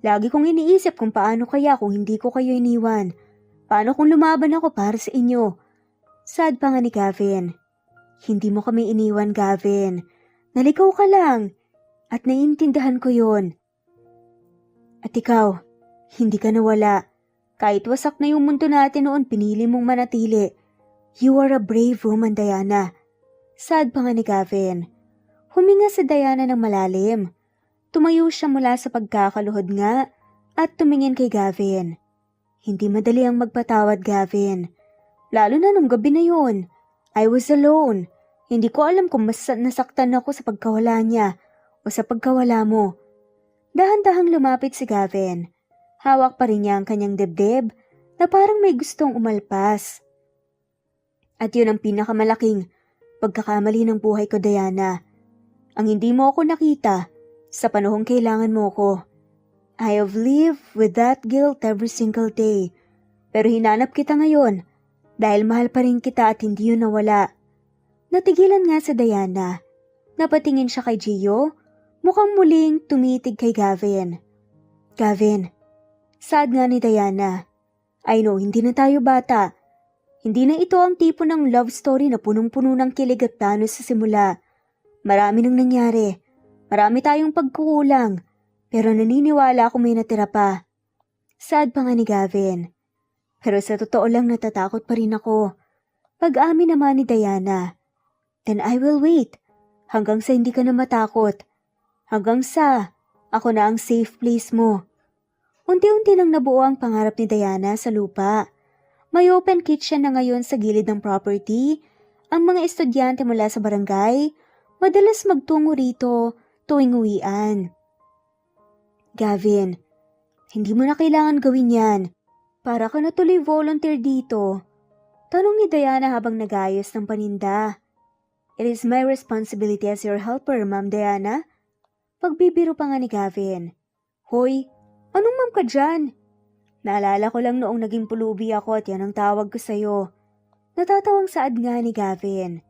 S1: Lagi kong iniisip kung paano kaya kung hindi ko kayo iniwan. Paano kung lumaban ako para sa inyo? Sad pa nga ni Gavin. Hindi mo kami iniwan, Gavin. Naligaw ka lang. At naiintindihan ko yon. At ikaw, hindi ka nawala. Kahit wasak na yung mundo natin noon, pinili mong manatili. You are a brave woman, Diana. Sad pa nga ni Gavin. Huminga si Diana ng malalim. Tumayo siya mula sa pagkakaluhod nga at tumingin kay Gavin. Hindi madali ang magpatawad, Gavin. Lalo na nung gabi na yun. I was alone. Hindi ko alam kung mas nasaktan ako sa pagkawala niya o sa pagkawala mo. Dahan-dahang lumapit si Gavin. Hawak pa rin niya ang kanyang dibdib na parang may gustong umalpas. At yun ang pinakamalaking pagkakamali ng buhay ko, Diana. Ang hindi mo ako nakita sa panahong kailangan mo ko. I have lived with that guilt every single day. Pero hinanap kita ngayon dahil mahal pa rin kita at hindi yun nawala. Natigilan nga sa Diana. Napatingin siya kay Gio, mukhang muling tumitig kay Gavin. Gavin, sad nga ni Diana. I know, hindi na tayo bata. Hindi na ito ang tipo ng love story na punong-puno ng kilig at danos sa simula. Marami nang nangyari. Marami tayong pagkukulang. Pero naniniwala ako may natira pa. Sad pa nga ni Gavin. Pero sa totoo lang natatakot pa rin ako. Pag-amin naman ni Diana. Then I will wait. Hanggang sa hindi ka na matakot. Hanggang sa ako na ang safe place mo. Unti-unti nang nabuo ang pangarap ni Diana sa lupa. May open kitchen na ngayon sa gilid ng property. Ang mga estudyante mula sa barangay, madalas magtungo rito tuwing uwian. Gavin, hindi mo na kailangan gawin yan. Para ka na tuloy volunteer dito. Tanong ni Diana habang nagayos ng paninda. It is my responsibility as your helper, Ma'am Diana. Pagbibiro pa nga ni Gavin. Hoy, anong ma'am ka dyan? Naalala ko lang noong naging pulubi ako at yan ang tawag ko sa'yo. Natatawang saad nga ni Gavin.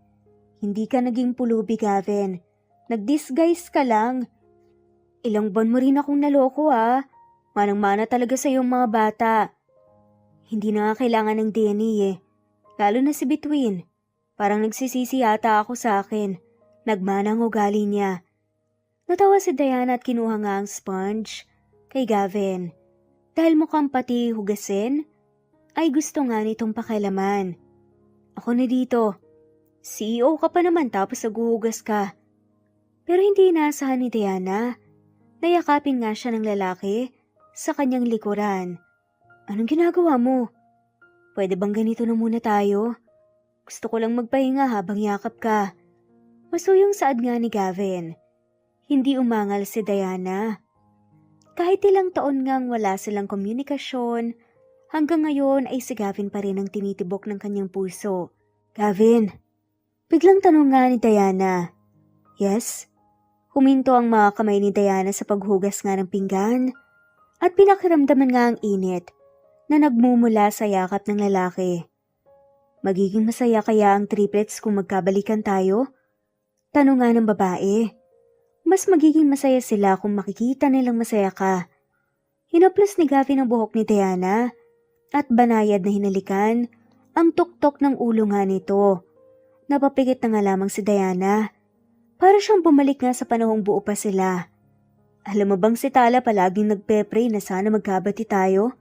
S1: Hindi ka naging pulubi, Gavin. Nag-disguise ka lang. Ilang buwan mo rin akong naloko Manang-mana talaga sa iyong mga bata. Hindi na nga kailangan ng DNA Lalo na si Between. Parang nagsisisi yata ako sa akin. Nagmana ang ugali niya. Natawa si Diana at kinuha nga ang sponge kay Gavin. Dahil mukhang pati hugasin, ay gusto nga nitong pakialaman. Ako na dito. CEO ka pa naman tapos naghuhugas ka. Pero hindi inaasahan ni Diana. Nayakapin nga siya ng lalaki sa kanyang likuran. Anong ginagawa mo? Pwede bang ganito na muna tayo? Gusto ko lang magpahinga habang yakap ka. Masuyong saad nga ni Gavin. Hindi umangal si Diana. Kahit ilang taon ngang wala silang komunikasyon, hanggang ngayon ay si Gavin pa rin ang tinitibok ng kanyang puso. Gavin, biglang tanong nga ni Diana. Yes? Huminto ang mga kamay ni Diana sa paghugas nga ng pinggan at pinakiramdaman nga ang init na nagmumula sa yakap ng lalaki. Magiging masaya kaya ang triplets kung magkabalikan tayo? Tanong nga ng babae. Mas magiging masaya sila kung makikita nilang masaya ka. Hinaplos ni Gavin ang buhok ni Diana at banayad na hinalikan ang tuktok ng ulo nga nito. Napapikit na nga lamang si Diana. Para siyang bumalik nga sa panahong buo pa sila. Alam mo bang si Tala palaging nagpe-pray na sana magkabati tayo?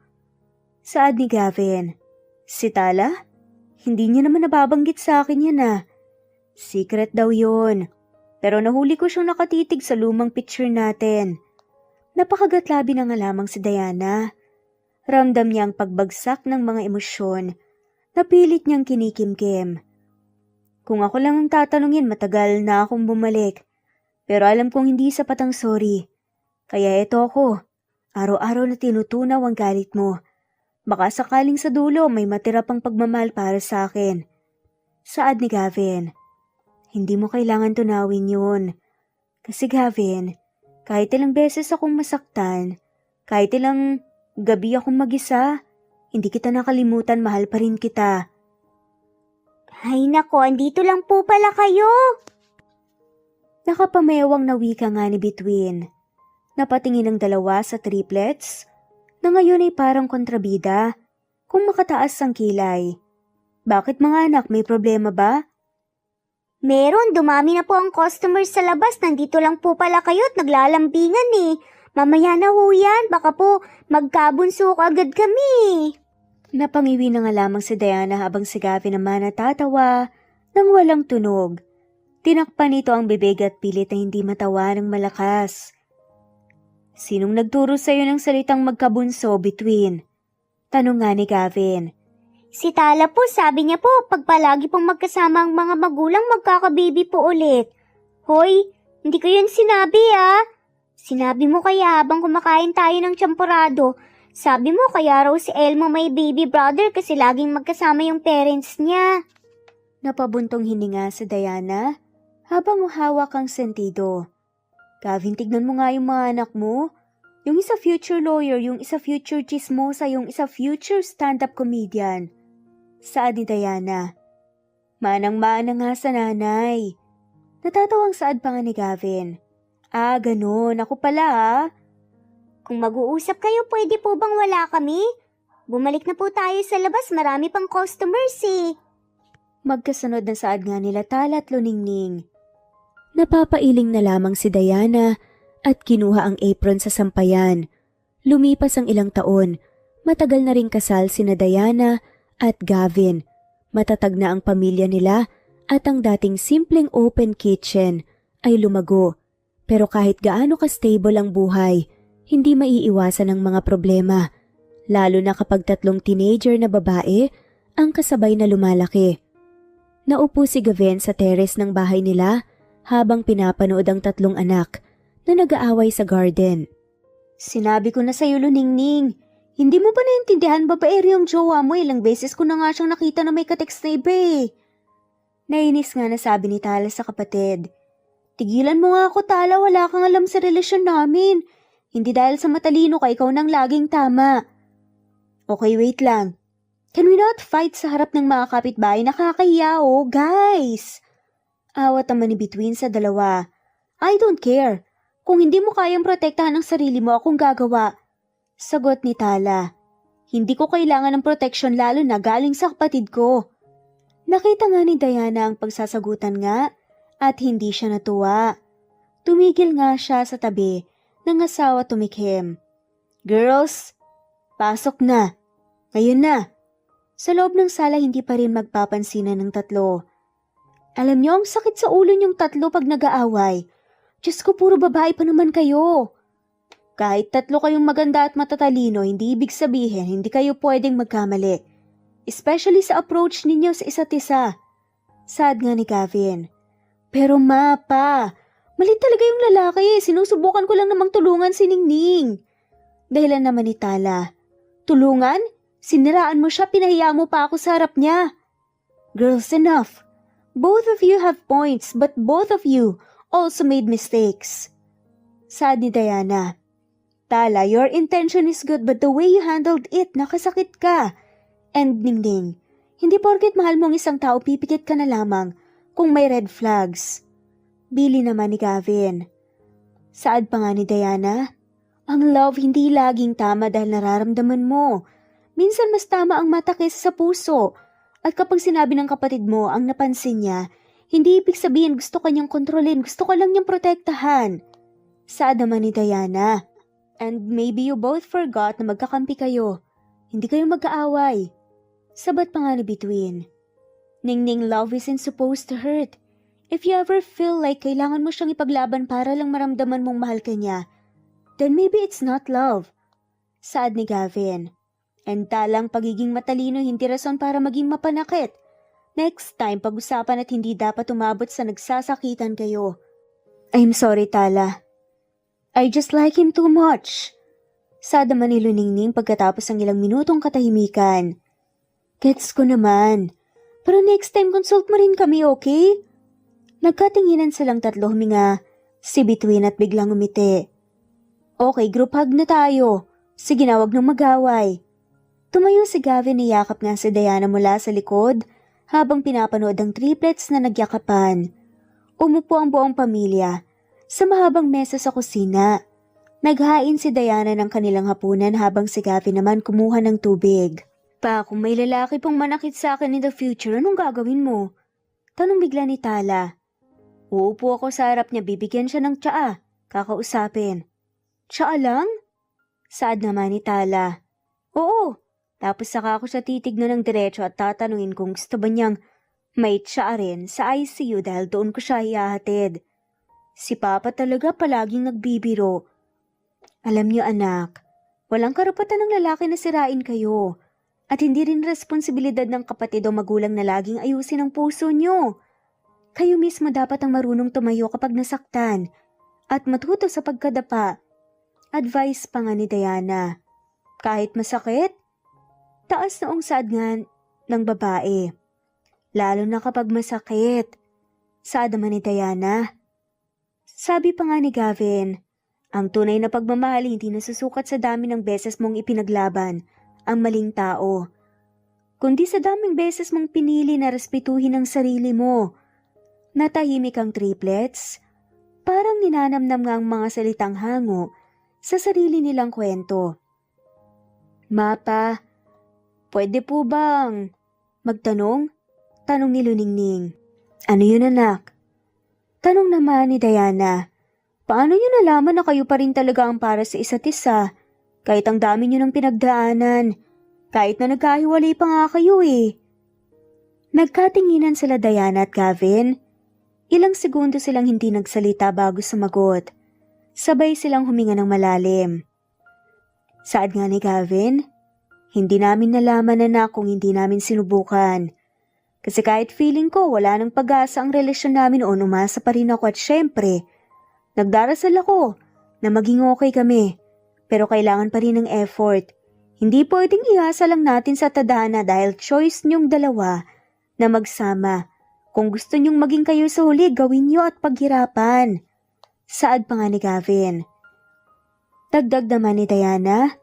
S1: Saad ni Gavin. Si Tala? Hindi niya naman nababanggit sa akin yan ah. Secret daw yun. Pero nahuli ko siyang nakatitig sa lumang picture natin. Napakagatlabi na nga lamang si Diana. Ramdam niya ang pagbagsak ng mga emosyon. Napilit niyang kinikimkim. Kung ako lang ang tatanungin, matagal na akong bumalik. Pero alam kong hindi sapat ang sorry. Kaya eto ako. Araw-araw na tinutunaw ang galit mo. Baka sakaling sa dulo may matira pang pagmamahal para sa akin. Saad ni Gavin. Hindi mo kailangan tunawin yun. Kasi Gavin, kahit ilang beses akong masaktan, kahit ilang gabi akong mag-isa, hindi kita nakalimutan, mahal pa rin kita.
S2: Ay nako, andito lang po pala kayo.
S1: Nakapamewang na wika nga ni Between. Napatingin ang dalawa sa triplets, na ngayon ay parang kontrabida, kung makataas ang kilay. Bakit mga anak, may problema ba?
S2: Meron, dumami na po ang customers sa labas. Nandito lang po pala kayo at naglalambingan eh. Mamaya na ho yan, baka po magkabunso agad kami.
S1: Napangiwi na nga lamang si Diana habang si Gavin naman natatawa nang walang tunog. Tinakpan nito ang bibig at pilit na hindi matawa ng malakas. Sinong nagturo sa'yo ng salitang magkabunso, Between? Tanong nga ni Gavin.
S2: Si Tala po, sabi niya po, pag palagi pong magkasama ang mga magulang, magkakababy po ulit. Hoy, hindi ko yun sinabi ah. Sinabi mo kaya habang kumakain tayo ng champorado. Sabi mo kaya raw si Elmo may baby brother kasi laging magkasama yung parents niya.
S1: Napabuntong hininga si Diana habang hawak ang sentido. Gavin, tignan mo nga yung mga anak mo. Yung isa future lawyer, yung isa future chismosa, yung isa future stand-up comedian. Saad ni Diana. Manang-mana nga sa nanay. Natatawang saad pa nga ni Gavin. Ah, ganun. Ako pala ah.
S2: Kung mag-uusap kayo, pwede po bang wala kami? Bumalik na po tayo sa labas, marami pang customers eh.
S1: Magkasunod na saad nga nila Tala at Luningning. Napapailing na lamang si Diana at kinuha ang apron sa sampayan. Lumipas ang ilang taon, matagal na ring kasal sina Diana at Gavin. Matatag na ang pamilya nila at ang dating simpleng open kitchen ay lumago. Pero kahit gaano ka-stable ang buhay, hindi maiiwasan ang mga problema. Lalo na kapag tatlong teenager na babae ang kasabay na lumalaki. Naupo si Gavin sa terrace ng bahay nila habang pinapanood ang tatlong anak na nag-aaway sa garden. Sinabi ko na sa'yo, Luningning. Hindi mo ba naintindihan babae yung jowa mo? Ilang beses ko na nga siyang nakita na may katext na iba eh. Nainis nga na sabi ni Tala sa kapatid. Tigilan mo nga ako, Tala, wala kang alam sa relasyon namin. Hindi dahil sa matalino ka, ikaw nang laging tama. Okay, wait lang. Can we not fight sa harap ng mga kapitbahay? Nakakahiya oh, guys! Awat naman ni Between sa dalawa. I don't care. Kung hindi mo kayang protektahan ang sarili mo, akong gagawa. Sagot ni Tala. Hindi ko kailangan ng protection lalo na galing sa kapatid ko. Nakita nga ni Diana ang pagsasagutan nga at hindi siya natuwa. Tumigil nga siya sa tabi ng asawa tumikhim. Girls, pasok na. Ngayon na. Sa loob ng sala hindi pa rin magpapansinan ng tatlo. Alam niyo, ang sakit sa ulo niyong tatlo pag nag-aaway. Diyos ko, puro babae pa naman kayo. Kahit tatlo kayong maganda at matatalino, hindi ibig sabihin hindi kayo pwedeng magkamali. Especially sa approach ninyo sa isa't isa. Sad nga ni Gavin. Pero pa, mali talaga yung lalaki. Sinusubukan ko lang namang tulungan si Ningning. Dahilan naman ni Tala. Tulungan? Siniraan mo siya, pinahiya mo pa ako sa harap niya. Girls, enough. Both of you have points, but both of you also made mistakes. Sad ni Diana. Tala, your intention is good but the way you handled it, nakasakit ka. And Ningning, hindi porket mahal mong isang tao pipikit ka na lamang kung may red flags. Bili naman ni Gavin. Saad pa nga ni Diana, ang love hindi laging tama dahil nararamdaman mo. Minsan mas tama ang mata kaysa sa puso. At kapag sinabi ng kapatid mo ang napansin niya, Hindi ibig sabihin gusto kanyang kontrolin, gusto ko lang niyang protektahan. Saad naman ni Diana. And maybe you both forgot na magkakampi kayo. Hindi kayo mag-aaway. Sabat pa nga ni Bituin. Ningning, love isn't supposed to hurt. If you ever feel like kailangan mo siyang ipaglaban para lang maramdaman mong mahal ka niya, then maybe it's not love. Saad ni Gavin. And talang pagiging matalino hindi rason para maging mapanakit. Next time, pag-usapan at hindi dapat umabot sa nagsasakitan kayo. I'm sorry, Tala. I just like him too much. Saad naman ni Luningning pagkatapos ng ilang minutong katahimikan. Gets ko naman. Pero next time consult mo rin kami, okay? Nagkatinginan silang tatlo huminga. Si Bituin at biglang umiti. Okay, group hug na tayo. Sige na, wag nang mag-away. Tumayo si Gavin, niyakap nga si Diana mula sa likod habang pinapanood ang triplets na nagyakapan. Umupo ang buong pamilya sa mahabang mesa sa kusina. Naghain si Diana ng kanilang hapunan habang si Gavin naman kumuha ng tubig. Pa, kung may lalaki pong manakit sa akin in the future, anong gagawin mo? Tanong bigla ni Tala. Uupo ako sa harap niya, bibigyan siya ng tsaa. Kakausapin. Tsaa lang? Saad naman ni Tala. Oo. Tapos saka ako siya titignan ng diretso at tatanungin kung gusto ba niyang may tsaa rin sa ICU dahil doon ko siya ihahatid. Si Papa talaga palaging nagbibiro. Alam niyo anak, walang karapatan ng lalaki na sirain kayo. At hindi rin responsibilidad ng kapatid o magulang na laging ayusin ang puso niyo. Kayo mismo dapat ang marunong tumayo kapag nasaktan at matuto sa pagkadapa. Advice pa nga ni Diana. Kahit masakit, taas noong saad nga ng babae. Lalo na kapag masakit. Saad naman ni Diana. Sabi pa nga ni Gavin, ang tunay na pagmamahal hindi nasusukat sa dami ng beses mong ipinaglaban ang maling tao, kundi sa daming beses mong pinili na respetuhin ang sarili mo. Natahimik ang triplets, parang ninanamnam nga ang mga salitang hango sa sarili nilang kwento. Mapa, pwede po bang magtanong? Tanong ni Luningning. Ano yun anak? Tanong naman ni Diana. Paano niyo nalaman na kayo pa rin talaga ang para sa isa't isa? Kahit ang dami niyo ng pinagdaanan. Kahit na nagkahiwalay pa nga kayo eh. Nagkatinginan sila Diana at Gavin. Ilang segundo silang hindi nagsalita bago sumagot. Sabay silang huminga ng malalim. Saad nga ni Gavin, hindi namin nalaman na kung hindi namin sinubukan. Kasi kahit feeling ko wala nang pag-asa ang relasyon namin noon, umasa pa rin ako at syempre, nagdarasal ako na maging okay kami. Pero kailangan pa rin ng effort. Hindi pwedeng ihasa lang natin sa tadhana dahil choice niyong dalawa na magsama. Kung gusto niyong maging kayo sa huli, gawin niyo at paghirapan. Saad pa nga ni Gavin. Dagdag naman ni Diana,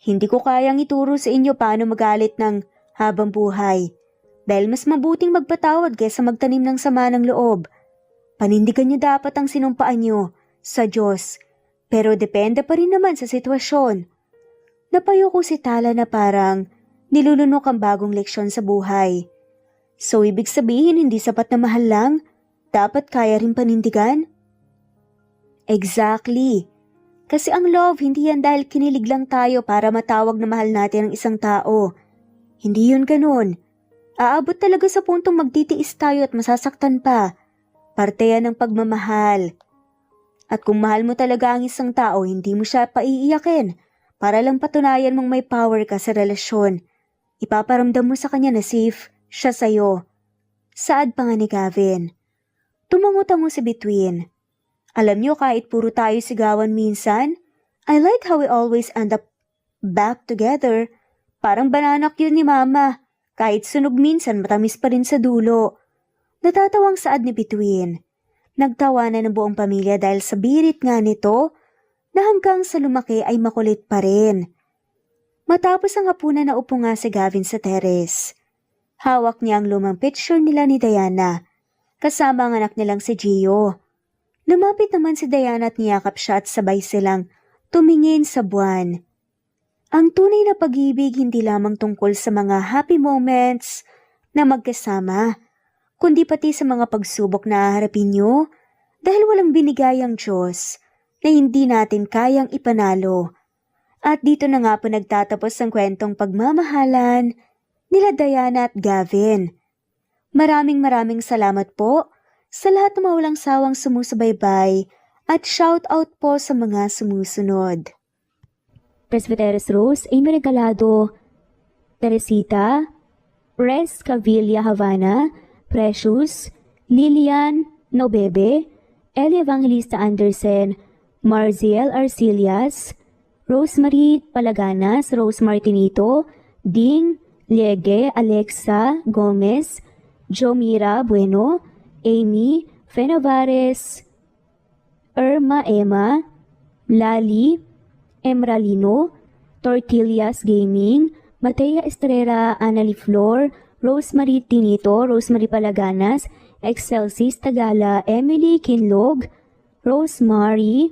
S1: hindi ko kayang ituro sa inyo paano magalit ng habang buhay. Dahil mas mabuting magpatawad kaysa magtanim ng sama ng loob. Panindigan niyo dapat ang sinumpaan niyo sa Diyos. Pero depende pa rin naman sa sitwasyon. Napayo ko si Tala na parang nilulunok ang bagong leksyon sa buhay. So ibig sabihin hindi sapat na mahal lang? Dapat kaya rin panindigan? Exactly. Kasi ang love hindi yan dahil kinilig lang tayo para matawag na mahal natin ang isang tao. Hindi yun ganun. Aabot talaga sa puntong magtitiis tayo at masasaktan pa. Parte yan ng pagmamahal. At kung mahal mo talaga ang isang tao, hindi mo siya paiiyakin para lang patunayan mong may power ka sa relasyon. Ipaparamdam mo sa kanya na safe siya sa'yo. Saad pa nga ni Gavin. Tumango-tango si Bituin. Alam niyo kahit puro tayo sigawan minsan, I like how we always end up back together. Parang banana cue ni Mama. Kahit sunog minsan matamis pa rin sa dulo. Natatawang saad ni Bituin. Nagtawanan ng buong pamilya dahil sa birit nga nito na hanggang sa lumaki ay makulit pa rin. Matapos ang hapunan na upo nga si Gavin sa terrace. Hawak niya ang lumang picture nila ni Diana, kasama ang anak nilang si Gio. Lumapit naman si Diana at niyakap siya at sabay silang tumingin sa buwan. Ang tunay na pag-ibig hindi lamang tungkol sa mga happy moments na magkasama, kundi pati sa mga pagsubok na haharapin nyo dahil walang binigay ang Diyos na hindi natin kayang ipanalo. At dito na nga po nagtatapos ang kwentong pagmamahalan nila Diana at Gavin. Maraming salamat po sa lahat ng mawalang sawang sumusubaybay at shout out po sa mga sumusunod. Presbyteros Rose, Amy Regalado, Teresita, Res Cavilla Havana, Precious, Lilian Nobebe, Eli Evangelista Anderson, Marziel Arcilias, Rosemary Palaganas, Rose Martinito, Ding Liege, Alexa Gomez, Jomira Bueno, Amy Fenavares, Irma Emma, Lali Emralino, Tortillas Gaming, Matea Estrera, Annalie Flor, Rosemary Tinito, Rosemary Palaganas, Excelsis Tagala, Emily Kinlog, Rosemary,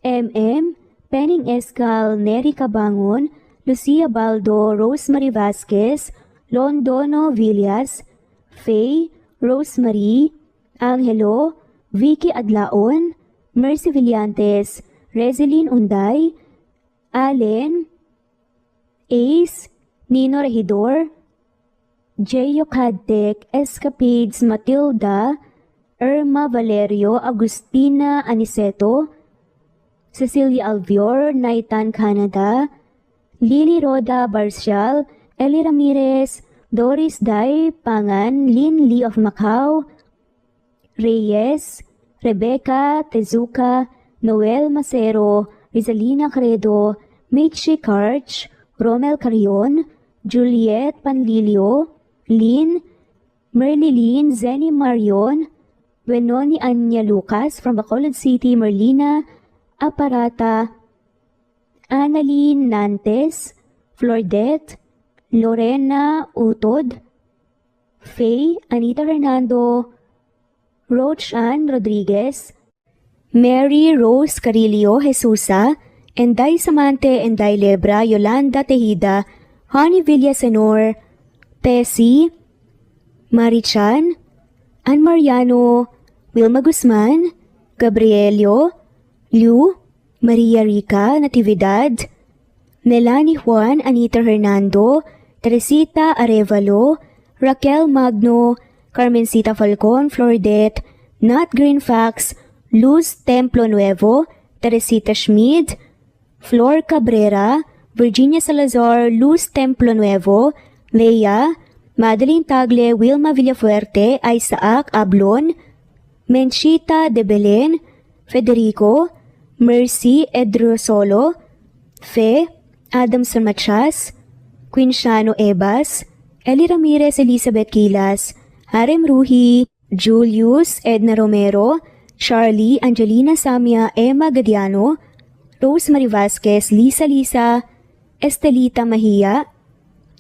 S1: MM, Penning Escal, Neri Cabangon, Lucia Baldo, Rosemary Vasquez, Londono Villas, Faye, Rosemary, Angelo, Vicky Adlaon, Mercy Villantes, Rezeline Unday, Allen, Ace, Nino Regidor, Jeyo Cadtec, Escapades Matilda, Irma Valerio, Agustina Aniceto, Cecilia Alvior, Naitan Canada, Lily Roda Barcial, Eli Ramirez, Doris Day Pangan, Lynn Lee of Macau, Reyes, Rebecca Tezuka, Noel Macero, Rizalina Credo, Mitchie Karch, Romel Carion, Juliet Panlilio, Lynn, Merlilyn Zenny Marion, Wenoni Anya Lucas from Bacolod City, Merlina Aparata, Annalyn Nantes, Flordette, Lorena Utod, Faye, Anita Hernando, Roach Ann Rodriguez, Mary Rose Carillo Jesusa, Enday Samante, Enday Lebra, Yolanda Tejida, Honey Villasenor, Tessie, Marichan, Ann Mariano, Wilma Guzman, Gabrielio, Liu, Maria Rica Natividad, Melanie Juan, Anita Hernando, Teresita Arevalo, Raquel Magno, Carmencita Falcon, Flordette, Nat Greenfax, Luz Templo Nuevo, Teresita Schmid, Flor Cabrera, Virginia Salazar, Luz Templo Nuevo, Leia, Madeline Tagle, Wilma Villafuerte, Isaac Ablon, Menchita de Belen, Federico, Mercy Edrosolo, Fe, Adam Samachas, Quinsiano Ebas, Eli Ramirez Elizabeth Kilas, Harem Ruhi, Julius Edna Romero, Charlie Angelina Samia, Emma Gadiano, Rosemary Vasquez, Lisa, Estelita Mahia,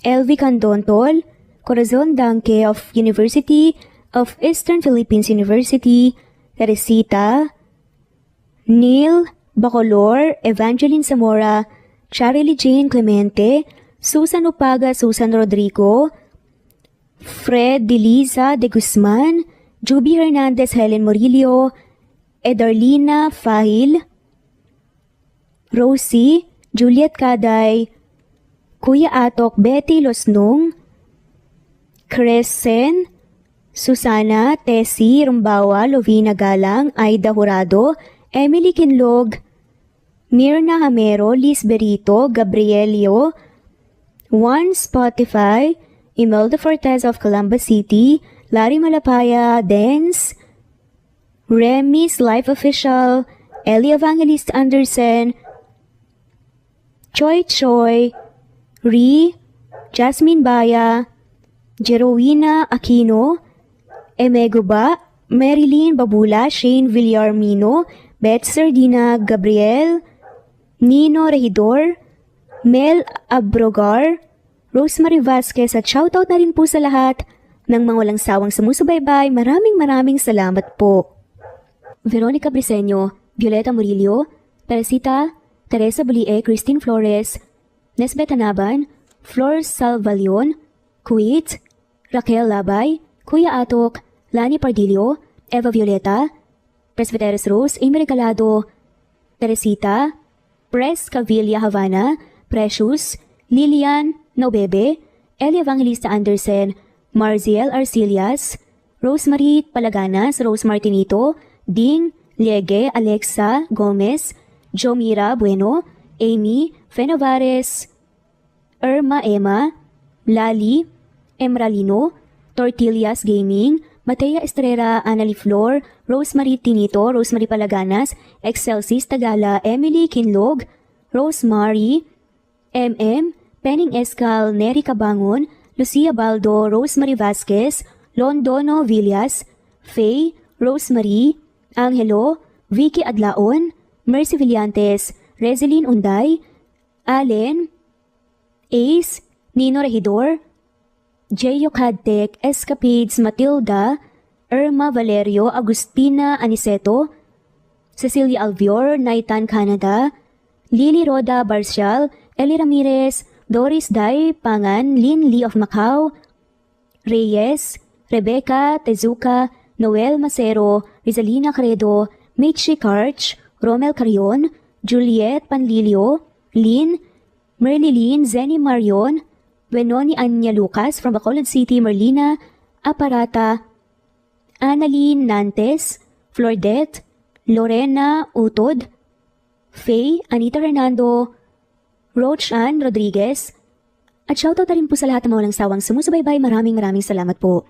S1: Elvi Candontol, Corazon Danke of University of Eastern Philippines University, Teresita, Neil Bacolor, Evangeline Zamora, Charlie Jane Clemente, Susan Upaga, Susan Rodrigo, Fred Deliza de Guzman, Juby Hernandez, Helen Morillo, Edarlina Fahil, Rosie, Juliet Kaday, Kuya Atok, Betty Losnong, Crescen, Susana, Tessie, Rumbawa, Lovina Galang, Aida Jurado, Emily Kinlog, Mirna Hamero, Liz Berito, Gabrielio, Juan Spotify, Imelda Fortes of Calamba City, Larry Malapaya, Dance, Remy's Life Official, Ellie Evangelist Anderson, Choi, Ri, Jasmine Baya, Jerowina Aquino, Emeguba, Marilyn Babula, Shane Villarmino, Beth Sardina, Gabriel, Nino Regidor, Mel Abrogar, Rosemary Vasquez at shoutout na rin po sa lahat ng mga walang sawang sumusubaybay. Maraming salamat po. Veronica Briseño, Violeta Murillo, Teresita, Teresa Bulie, Christine Flores, Nesbeth Anaban, Flor Salvalion, Kuwait, Raquel Labay, Kuya Atok, Lani Pardillo, Eva Violeta, Presbyteros Rose, Amy Regalado, Teresita, Pres Cavilla Havana, Precious, Lilian Naubebe, Eli Evangelista Anderson, Marziel Arcilias, Rosemary Palaganas, Rose Martinito, Ding Liege, Alexa Gomez, Jomira Bueno, Amy Fenavares, Irma Emma, Lali Emralino, Tortillas Gaming, Matea Estrera, Annalie Flor, Rosemary Tinito, Rosemary Palaganas, Excelsis Tagala, Emily Kinlog, Rosemary, MM, Penning Escal, Neri Cabangon, Lucia Baldo, Rosemary Vasquez, Londono Villas, Faye, Rosemary, Angelo, Vicky Adlaon, Mercy Villantes, Rezeline Unday, Allen, Ace, Nino Regidor, Jeyo Cadtec, Escapades Matilda, Irma Valerio, Agustina Aniceto, Cecilia Alvior, Naitan Canada, Lily Roda Barcial, Eli Ramirez, Doris Day Pangan, Lynn Lee of Macau, Reyes, Rebecca Tezuka, Noel Macero, Rizalina Credo, Mitchie Karch, Romel Carion, Juliet Panlilio, Lynn, Merlilyn Zenny Marion, Benoni Anya Lucas from Bacolod City, Merlina Aparata, Annalyn Nantes, Flordette, Lorena Utod, Faye, Anita Hernando, Roach Ann Rodriguez, at shoutout na rin po sa lahat ng mga walang sawang sumusubaybay. Maraming salamat po.